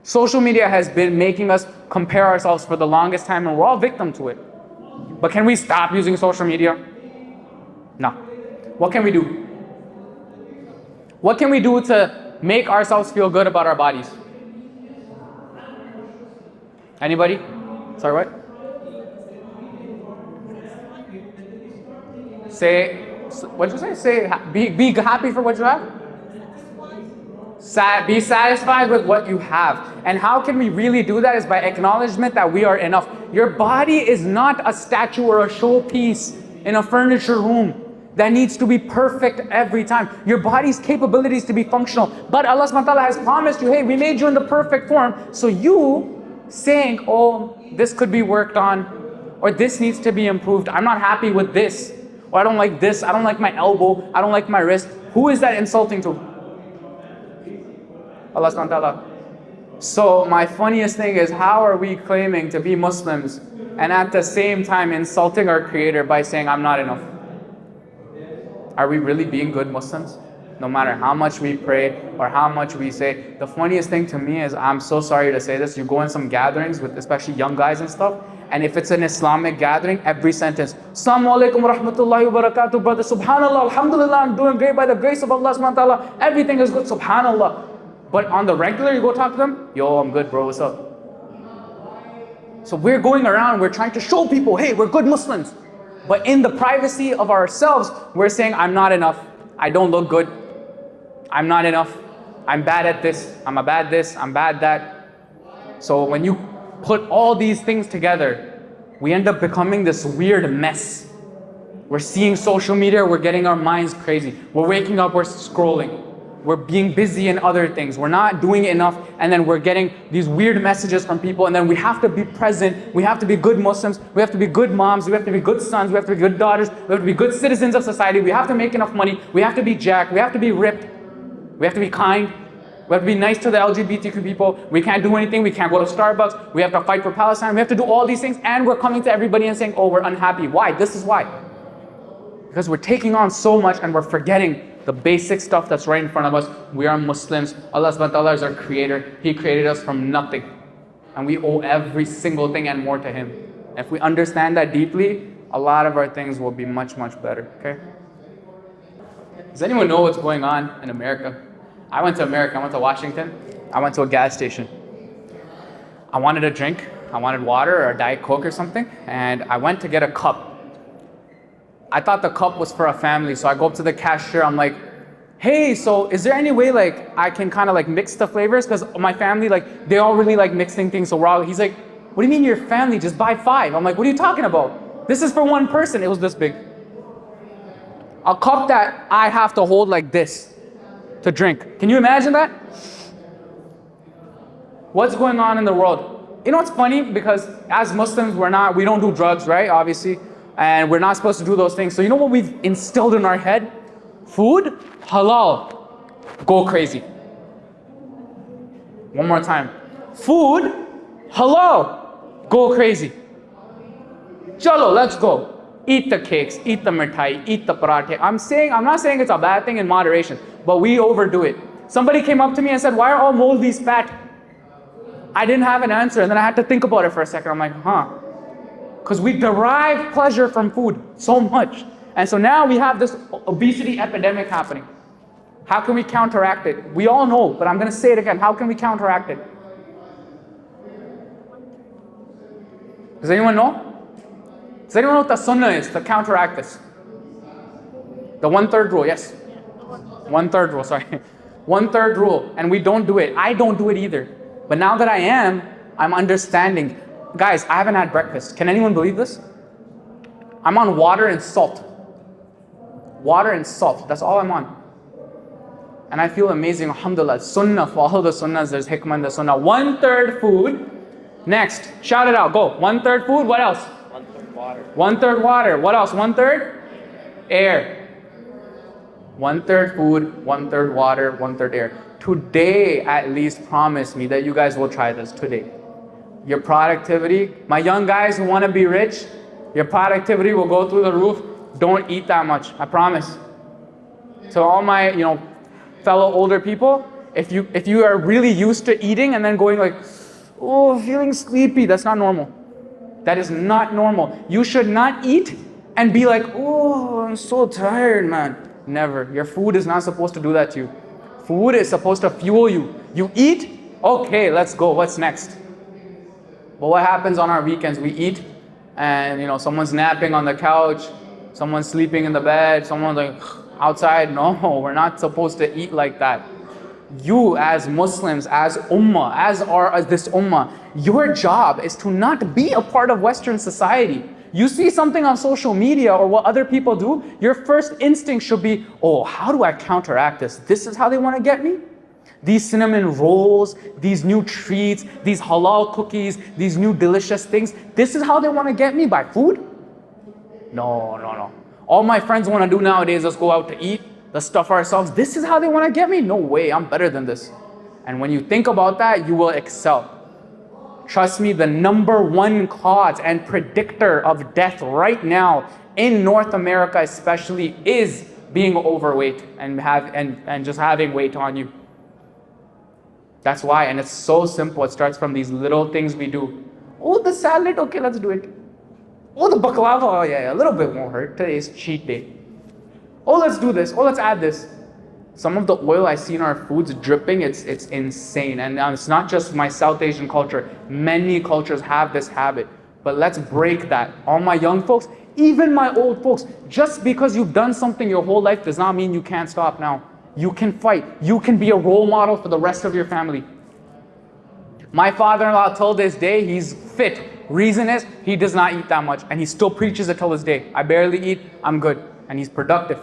Social media has been making us compare ourselves for the longest time, and we're all victim to it. But can we stop using social media? No. What can we do? What can we do to make ourselves feel good about our bodies? Anybody? Sorry, what? Say, what did you say? Be happy for what you have? Be satisfied with what you have. And how can we really do that is by acknowledgement that we are enough. Your body is not a statue or a showpiece in a furniture room that needs to be perfect every time. Your body's capabilities to be functional. But Allah subhanahu wa ta'ala has promised you, hey, we made you in the perfect form. So you saying, oh, this could be worked on, or this needs to be improved. I'm not happy with this. Or I don't like this. I don't like my elbow. I don't like my wrist. Who is that insulting to? Allah subhanahu wa ta'ala. So my funniest thing is, how are we claiming to be Muslims and at the same time insulting our Creator by saying, I'm not enough? Are we really being good Muslims? No matter how much we pray or how much we say. The funniest thing to me is, I'm so sorry to say this, you go in some gatherings with especially young guys and stuff, and if it's an Islamic gathering, every sentence, Assalamu alaikum wa rahmatullahi wa barakatuh, brother, subhanallah, alhamdulillah, I'm doing great by the grace of Allah subhanahu wa ta'ala, everything is good, subhanallah. But on the regular, you go talk to them, yo, I'm good, bro, what's up? So we're going around, we're trying to show people, hey, we're good Muslims. But in the privacy of ourselves, we're saying, I'm not enough, I don't look good, I'm not enough, I'm bad at this, I'm a bad this, I'm bad that. So when you put all these things together, we end up becoming this weird mess. We're seeing social media, we're getting our minds crazy. We're waking up, we're scrolling. We're being busy in other things. We're not doing enough, and then we're getting these weird messages from people, and then we have to be present. We have to be good Muslims. We have to be good moms. We have to be good sons. We have to be good daughters. We have to be good citizens of society. We have to make enough money. We have to be jacked. We have to be ripped. We have to be kind. We have to be nice to the LGBTQ people. We can't do anything. We can't go to Starbucks. We have to fight for Palestine. We have to do all these things, and we're coming to everybody and saying, oh, we're unhappy. Why? This is why. Because we're taking on so much and we're forgetting the basic stuff that's right in front of us. We are Muslims. Allah subhanahu wa ta'ala is our creator. He created us from nothing. And we owe every single thing and more to Him. If we understand that deeply, a lot of our things will be much, much better. Okay? Does anyone know what's going on in America? I went to America. I went to Washington. I went to a gas station. I wanted a drink. I wanted water or a Diet Coke or something. And I went to get a cup. I thought the cup was for a family, so I go up to the cashier, I'm like, hey, so is there any way like I can kind of like mix the flavors? Because my family, like, they all really like mixing things, so he's like, what do you mean your family? Just buy 5. I'm like, what are you talking about? This is for one person. It was this big. A cup that I have to hold like this to drink. Can you imagine that? What's going on in the world? You know what's funny? Because as Muslims, we don't do drugs, right? Obviously. And we're not supposed to do those things. So you know what we've instilled in our head? Food, halal, go crazy. One more time. Food, halal, go crazy. Chalo, let's go. Eat the cakes, eat the mithai, eat the parathe. I'm not saying it's a bad thing in moderation, but we overdo it. Somebody came up to me and said, why are all Maulvis fat? I didn't have an answer, and then I had to think about it for a second. I'm like, because we derive pleasure from food so much. And so now we have this obesity epidemic happening. How can we counteract it? We all know, but I'm going to say it again. How can we counteract it? Does anyone know? Does anyone know what the sunnah is to counteract this? The 1/3 rule, yes. 1/3 rule, sorry. 1/3 rule, and we don't do it. I don't do it either. But now that I am, I'm understanding. Guys, I haven't had breakfast. Can anyone believe this? I'm on water and salt. Water and salt, that's all I'm on. And I feel amazing, alhamdulillah. Sunnah, follow the sunnahs, there's hikmah in the sunnah. 1/3 food. Next, shout it out, go. 1/3 food, what else? 1/3 water. 1/3 water, what else? 1/3 air. 1/3 food, 1/3 water, 1/3 air. Today, at least, promise me that you guys will try this today. Your productivity, my young guys who want to be rich, your productivity will go through the roof. Don't eat that much, I promise. So all my, fellow older people, if you are really used to eating and then going like, oh, feeling sleepy, that's not normal. That is not normal. You should not eat and be like, oh, I'm so tired, man. Never. Your food is not supposed to do that to you. Food is supposed to fuel you. You eat, okay, let's go. What's next? But what happens on our weekends? We eat and someone's napping on the couch, someone's sleeping in the bed, someone's like outside. No, we're not supposed to eat like that. You as Muslims, as ummah, as this ummah, your job is to not be a part of Western society. You see something on social media or what other people do, your first instinct should be, oh, how do I counteract this? This is how they want to get me? These cinnamon rolls, these new treats, these halal cookies, these new delicious things, this is how they want to get me, by food? No. All my friends want to do nowadays is go out to eat, let's stuff ourselves. This is how they want to get me? No way, I'm better than this. And when you think about that, you will excel. Trust me, the number one cause and predictor of death right now in North America especially is being overweight and just having weight on you. That's why, and it's so simple. It starts from these little things we do. Oh, the salad, okay, let's do it. Oh, the baklava, oh yeah, a little bit won't hurt. Today is cheat day. Oh, let's do this. Oh, let's add this. Some of the oil I see in our foods dripping, it's insane. And it's not just my South Asian culture. Many cultures have this habit. But let's break that. All my young folks, even my old folks, just because you've done something your whole life does not mean you can't stop now. You can fight. You can be a role model for the rest of your family. My father-in-law, till this day, he's fit. Reason is, he does not eat that much. And he still preaches it till this day. I barely eat, I'm good. And he's productive.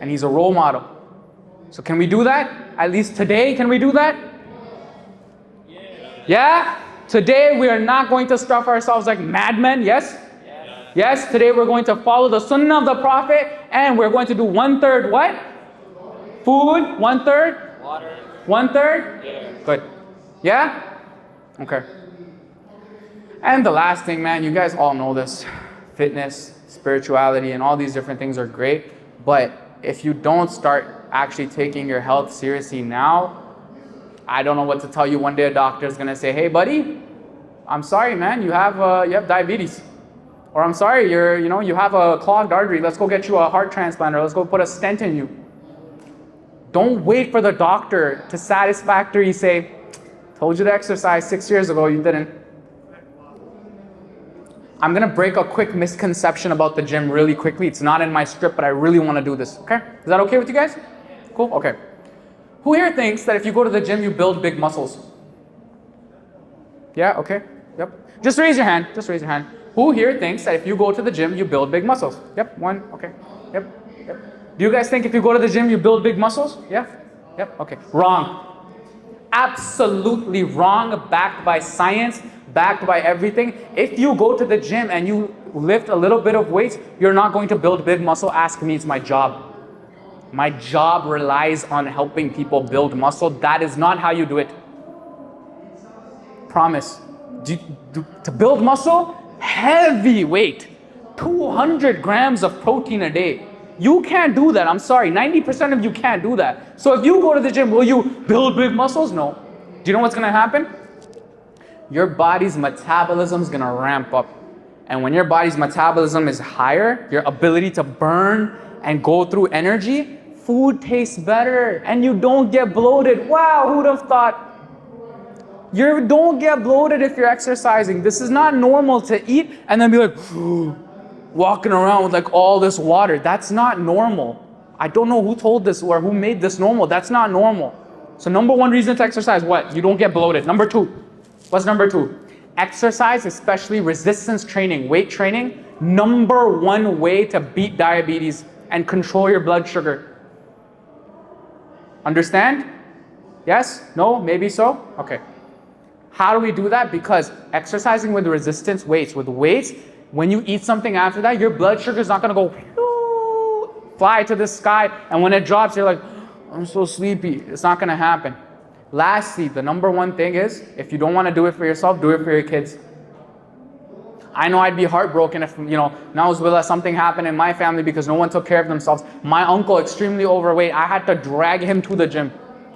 And he's a role model. So can we do that? At least today, can we do that? Yeah? Today we are not going to stuff ourselves like madmen, yes? Yes, today we're going to follow the sunnah of the Prophet and we're going to do 1/3 what? Food, 1/3? Water. 1/3? Yeah. Good. Yeah? Okay. And the last thing, man, you guys all know this. Fitness, spirituality, and all these different things are great. But if you don't start actually taking your health seriously now, I don't know what to tell you. One day a doctor is gonna say, "Hey, buddy, I'm sorry, man. You have diabetes, or I'm sorry, you have a clogged artery. Let's go get you a heart transplant, or let's go put a stent in you." Don't wait for the doctor to satisfactorily say, "Told you to exercise 6 years ago, you didn't." I'm gonna break a quick misconception about the gym really quickly. It's not in my script, but I really want to do this. Okay? Is that okay with you guys? Cool? Okay. Who here thinks that if you go to the gym, you build big muscles? Yeah, okay, yep. Just raise your hand, Who here thinks that if you go to the gym, you build big muscles? Yep, one, okay, yep. Do you guys think if you go to the gym, you build big muscles? Yeah, yep, okay. Wrong. Absolutely wrong, backed by science, backed by everything. If you go to the gym and you lift a little bit of weights, you're not going to build big muscle. Ask me, it's my job. My job relies on helping people build muscle. That is not how you do it. Promise. To build muscle, heavy weight, 200 grams of protein a day. You can't do that. I'm sorry. 90% of you can't do that. So if you go to the gym, will you build big muscles? No. Do you know what's going to happen? Your body's metabolism is going to ramp up. And when your body's metabolism is higher, your ability to burn and go through energy, food tastes better and you don't get bloated. Wow, who'd have thought? You don't get bloated if you're exercising. This is not normal to eat and then be like, walking around with like all this water. That's not normal. I don't know who told this or who made this normal. That's not normal. So number one reason to exercise, what? You don't get bloated. Number two. What's number two? Exercise, especially resistance training, weight training, number one way to beat diabetes and control your blood sugar. Understand? Yes? No? Maybe so? Okay. How do we do that? Because exercising with resistance weights, when you eat something after that, your blood sugar is not going to go fly to the sky, and when it drops, you're like, I'm so sleepy. It's not going to happen. Lastly, the number one thing is, if you don't want to do it for yourself, do it for your kids. I know I'd be heartbroken if, na'uzubillah, something happened in my family because no one took care of themselves. My uncle, extremely overweight, I had to drag him to the gym.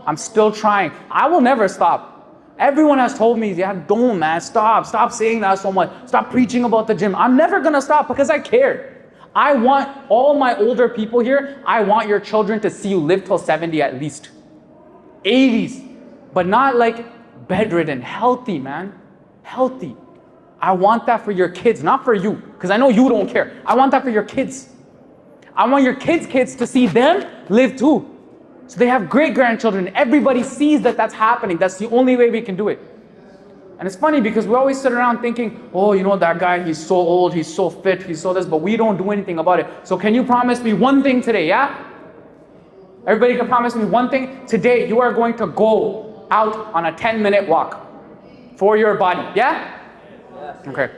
I'm still trying. I will never stop. Everyone has told me, yeah, don't, man, stop saying that so much. Stop preaching about the gym. I'm never gonna stop because I care. I want all my older people here, I want your children to see you live till 70 at least. 80s, but not like bedridden, healthy, man, healthy. I want that for your kids, not for you, because I know you don't care. I want that for your kids. I want your kids to see them live too. So they have great-grandchildren. Everybody sees that that's happening. That's the only way we can do it. And it's funny because we always sit around thinking, oh, that guy, he's so old, he's so fit, he's so this, but we don't do anything about it. So can you promise me one thing today, yeah? Everybody can promise me one thing. Today, you are going to go out on a 10-minute walk for your body, yeah? Okay.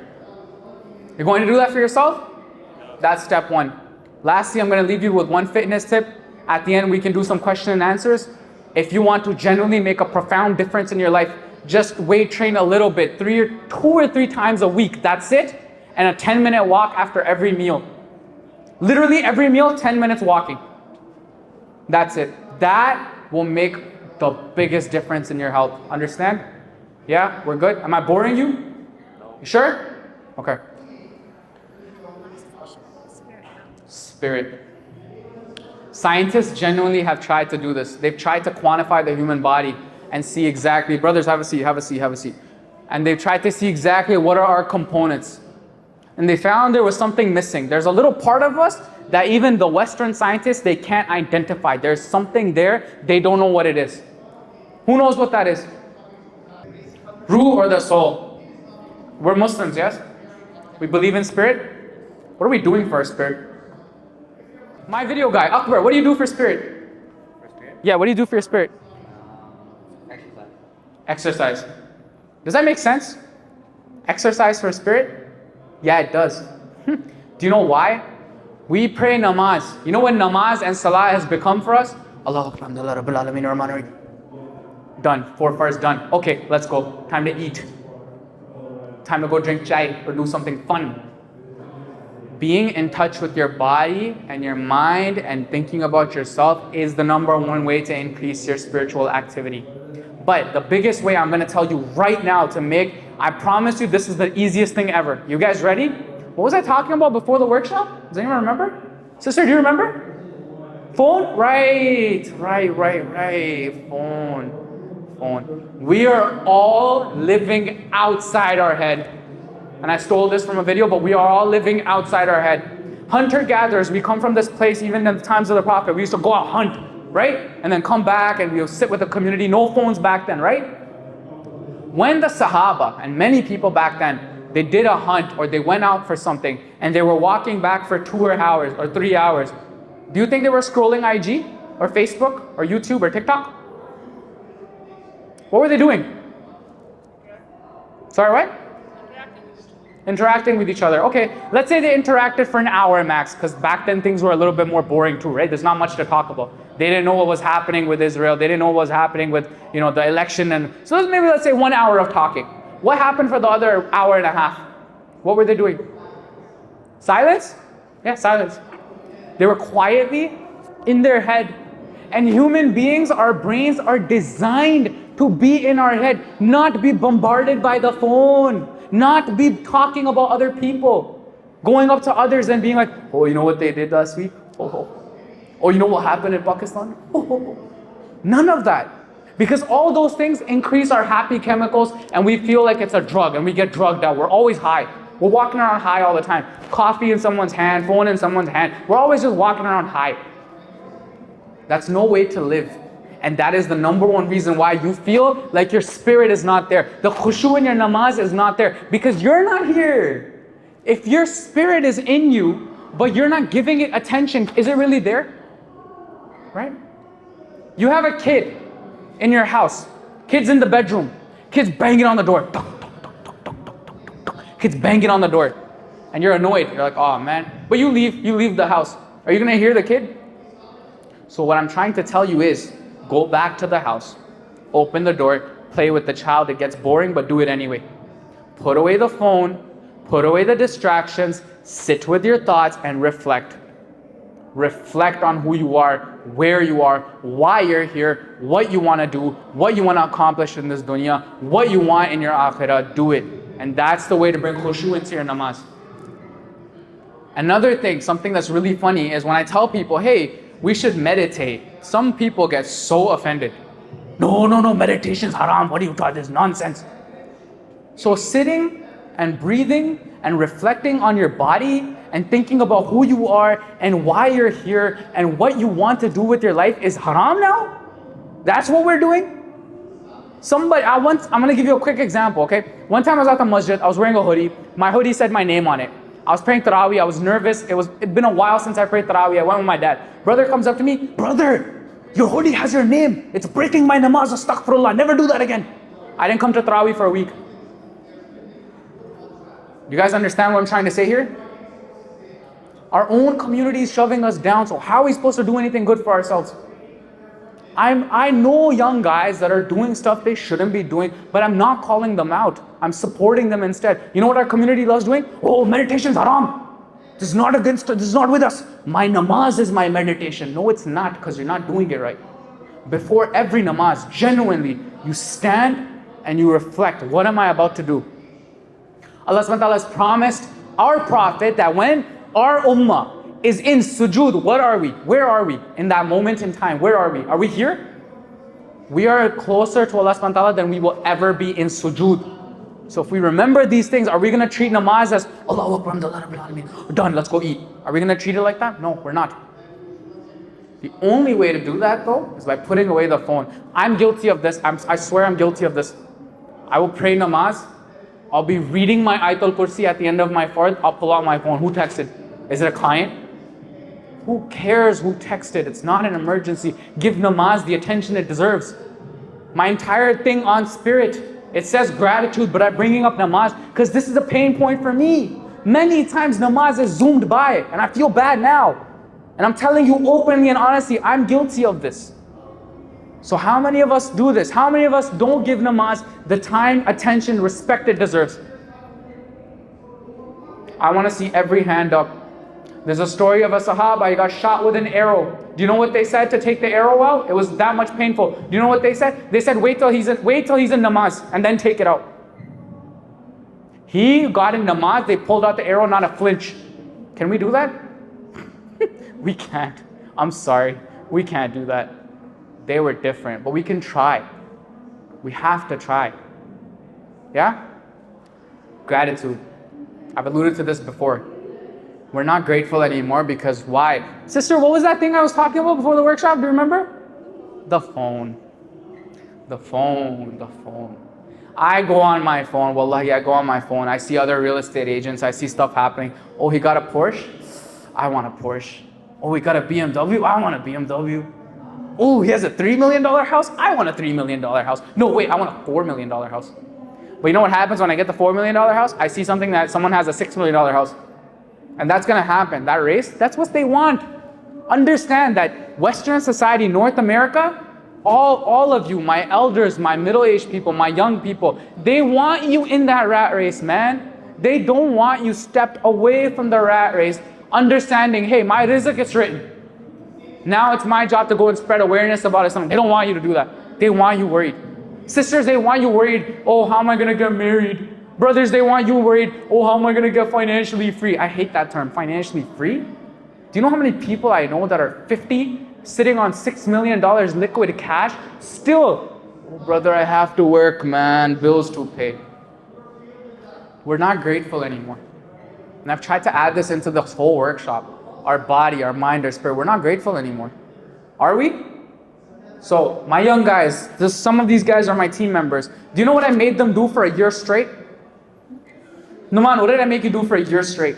You're going to do that for yourself? That's step one. Lastly, I'm going to leave you with one fitness tip. At the end, we can do some question and answers. If you want to genuinely make a profound difference in your life, just weight train a little bit, 2 or 3 times a week. That's it. And a 10-minute walk after every meal. Literally every meal, 10 minutes walking. That's it. That will make the biggest difference in your health. Understand? Yeah, we're good? Am I boring you? You sure? Okay. Spirit. Scientists genuinely have tried to do this. They've tried to quantify the human body and see exactly, brothers, have a seat. And they've tried to see exactly what are our components. And they found there was something missing. There's a little part of us that even the Western scientists, they can't identify. There's something there, they don't know what it is. Who knows what that is? Ruh or the soul? We're Muslims, yes? We believe in spirit. What are we doing for our spirit? My video guy, Akbar, what do you do for spirit? For spirit? Yeah, what do you do for your spirit? Exercise. Exercise. Does that make sense? Exercise for spirit? Yeah, it does. Do you know why? We pray namaz. You know what namaz and salah has become for us? Allahu Akbar, alhamdulillah, Rabbil Alameen, Rahman Rahim. Done. 4 fars done. Okay, let's go. Time to eat. Time to go drink chai or do something fun. Being in touch with your body and your mind and thinking about yourself is the number one way to increase your spiritual activity. But the biggest way I'm going to tell you right now I promise you this is the easiest thing ever. You guys ready? What was I talking about before the workshop? Does anyone remember? Sister, do you remember? Phone? Right. Phone. We are all living outside our head. And I stole this from a video, but we are all living outside our head. Hunter-gatherers, we come from this place even in the times of the Prophet. We used to go out hunt, right? And then come back and we'll sit with the community. No phones back then, right? When the Sahaba and many people back then, they did a hunt or they went out for something and they were walking back for 2 hours or 3 hours, do you think they were scrolling IG or Facebook or YouTube or TikTok? What were they doing? Sorry, what? Interacting with each other. Okay, let's say they interacted for an hour max, because back then things were a little bit more boring too, right? There's not much to talk about. They didn't know what was happening with Israel. They didn't know what was happening with, the election. And so let's say 1 hour of talking. What happened for the other hour and a half? What were they doing? Silence? Yeah, silence. They were quietly in their head. And human beings, our brains are designed to be in our head, not be bombarded by the phone. Not be talking about other people, going up to others and being like, oh, you know what they did last week? Oh, you know what happened in Pakistan? None of that. Because all those things increase our happy chemicals and we feel like it's a drug and we get drugged out. We're always high. We're walking around high all the time. Coffee in someone's hand, phone in someone's hand. We're always just walking around high. That's no way to live. And that is the number one reason why you feel like your spirit is not there. The khushu in your namaz is not there because you're not here. If your spirit is in you, but you're not giving it attention, is it really there? Right? You have a kid in your house, kids in the bedroom, kids banging on the door, kids banging on the door, and you're annoyed. You're like, oh man. But you leave the house. Are you gonna hear the kid? So what I'm trying to tell you is, go back to the house, open the door, play with the child. It gets boring, but do it anyway. Put away the phone, put away the distractions, sit with your thoughts and reflect. Reflect on who you are, where you are, why you're here, what you want to do, what you want to accomplish in this dunya, what you want in your akhirah. Do it. And that's the way to bring khushu into your namaz. Another thing, something that's really funny is when I tell people, hey, we should meditate. Some people get so offended. No, meditation's haram. What are you talking? This nonsense. So sitting and breathing and reflecting on your body and thinking about who you are and why you're here and what you want to do with your life is haram now? That's what we're doing? I'm gonna give you a quick example, okay? One time I was at the masjid, I was wearing a hoodie. My hoodie said my name on it. I was praying Taraweeh, I was nervous. It'd been a while since I prayed Taraweeh. I went with my dad. Brother comes up to me, brother, your hoodie has your name. It's breaking my namaz, astaghfirullah. Never do that again. I didn't come to Taraweeh for a week. You guys understand what I'm trying to say here? Our own community is shoving us down, so how are we supposed to do anything good for ourselves? I know young guys that are doing stuff they shouldn't be doing, but I'm not calling them out. I'm supporting them instead. You know what our community loves doing? Oh, meditation's haram. This is not with us. My namaz is my meditation. No, it's not, because you're not doing it right. Before every namaz, genuinely, you stand and you reflect, what am I about to do? Allah subhanahu wa ta'ala has promised our Prophet that when our ummah is in sujood, what are we? Where are we? In that moment in time, where are we? Are we here? We are closer to Allah subhanahu wa ta'ala than we will ever be in sujood. So if we remember these things, are we going to treat namaz as Allahu Akbar, alhamdulillah, rabbil alameen, we're done, let's go eat? Are we going to treat it like that? No, we're not. The only way to do that though is by putting away the phone. I'm guilty of this. I swear I'm guilty of this. I will pray namaz. I'll be reading my Ayatul Kursi at the end of my fard. I'll pull out my phone. Who texted? Is it a client? Who cares who texted? It's not an emergency. Give namaz the attention it deserves. My entire thing on spirit, it says gratitude, but I'm bringing up namaz because this is a pain point for me. Many times namaz is zoomed by and I feel bad now. And I'm telling you openly and honestly, I'm guilty of this. So how many of us do this? How many of us don't give namaz the time, attention, respect it deserves? I want to see every hand up. There's a story of a Sahaba, he got shot with an arrow. Do you know what they said to take the arrow out? It was that much painful. Do you know what they said? They said, wait till he's in namaz and then take it out. He got in namaz, they pulled out the arrow, not a flinch. Can we do that? We can't. I'm sorry. We can't do that. They were different, but we can try. We have to try. Yeah? Gratitude. I've alluded to this before. We're not grateful anymore because why? Sister, what was that thing I was talking about before the workshop? Do you remember? The phone. The phone. I go on my phone. Wallahi, I go on my phone. I see other real estate agents. I see stuff happening. Oh, he got a Porsche? I want a Porsche. Oh, he got a BMW? I want a BMW. Oh, he has a $3 million house? I want a $3 million house. No, wait, I want a $4 million house. But you know what happens when I get the $4 million house? I see something that someone has a $6 million house. And that's going to happen. That race, that's what they want. Understand that Western society, North America, all of you, my elders, my middle-aged people, my young people, they want you in that rat race, man. They don't want you stepped away from the rat race, understanding, hey, my rizq is written. Now it's my job to go and spread awareness about Islam. They don't want you to do that. They want you worried. Sisters, they want you worried. Oh, how am I going to get married? Brothers, they want you worried. Oh, how am I going to get financially free? I hate that term, financially free. Do you know how many people I know that are 50, sitting on $6 million liquid cash, still, oh, brother, I have to work, man, bills to pay. We're not grateful anymore. And I've tried to add this into this whole workshop. Our body, our mind, our spirit, we're not grateful anymore. Are we? So, my young guys, some of these guys are my team members. Do you know what I made them do for a year straight? Numan, what did I make you do for a year straight?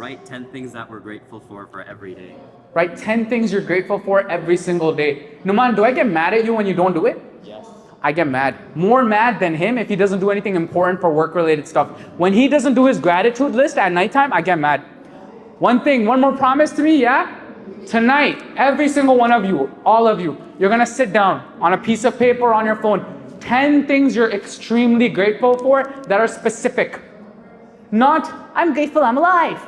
write 10 things that we're grateful for every day. Write 10 things you're grateful for every single day. Numan, do I get mad at you when you don't do it? Yes. I get mad. More mad than him if he doesn't do anything important for work-related stuff. When he doesn't do his gratitude list at nighttime, I get mad. One more promise to me, yeah? Tonight, every single one of you, all of you, you're gonna sit down on a piece of paper on your phone. 10 things you're extremely grateful for that are specific. Not, I'm grateful I'm alive.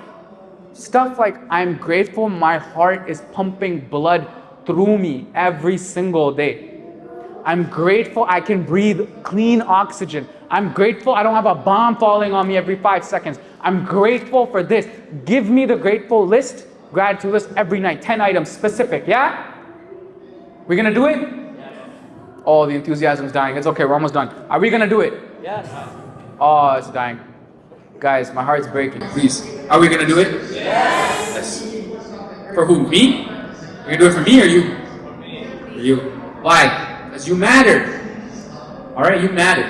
Stuff like, I'm grateful my heart is pumping blood through me every single day. I'm grateful I can breathe clean oxygen. I'm grateful I don't have a bomb falling on me every 5 seconds. I'm grateful for this. Give me the grateful list, gratitude list every night. 10 items, specific, yeah? We gonna do it? Oh, the enthusiasm's dying. It's okay, we're almost done. Are we gonna do it? Yes. Oh, it's dying. Guys, my heart's breaking. Please. Are we gonna do it? Yes. For who? Me? You're gonna do it for me or you? For you. Why? Because you matter. Alright, you matter.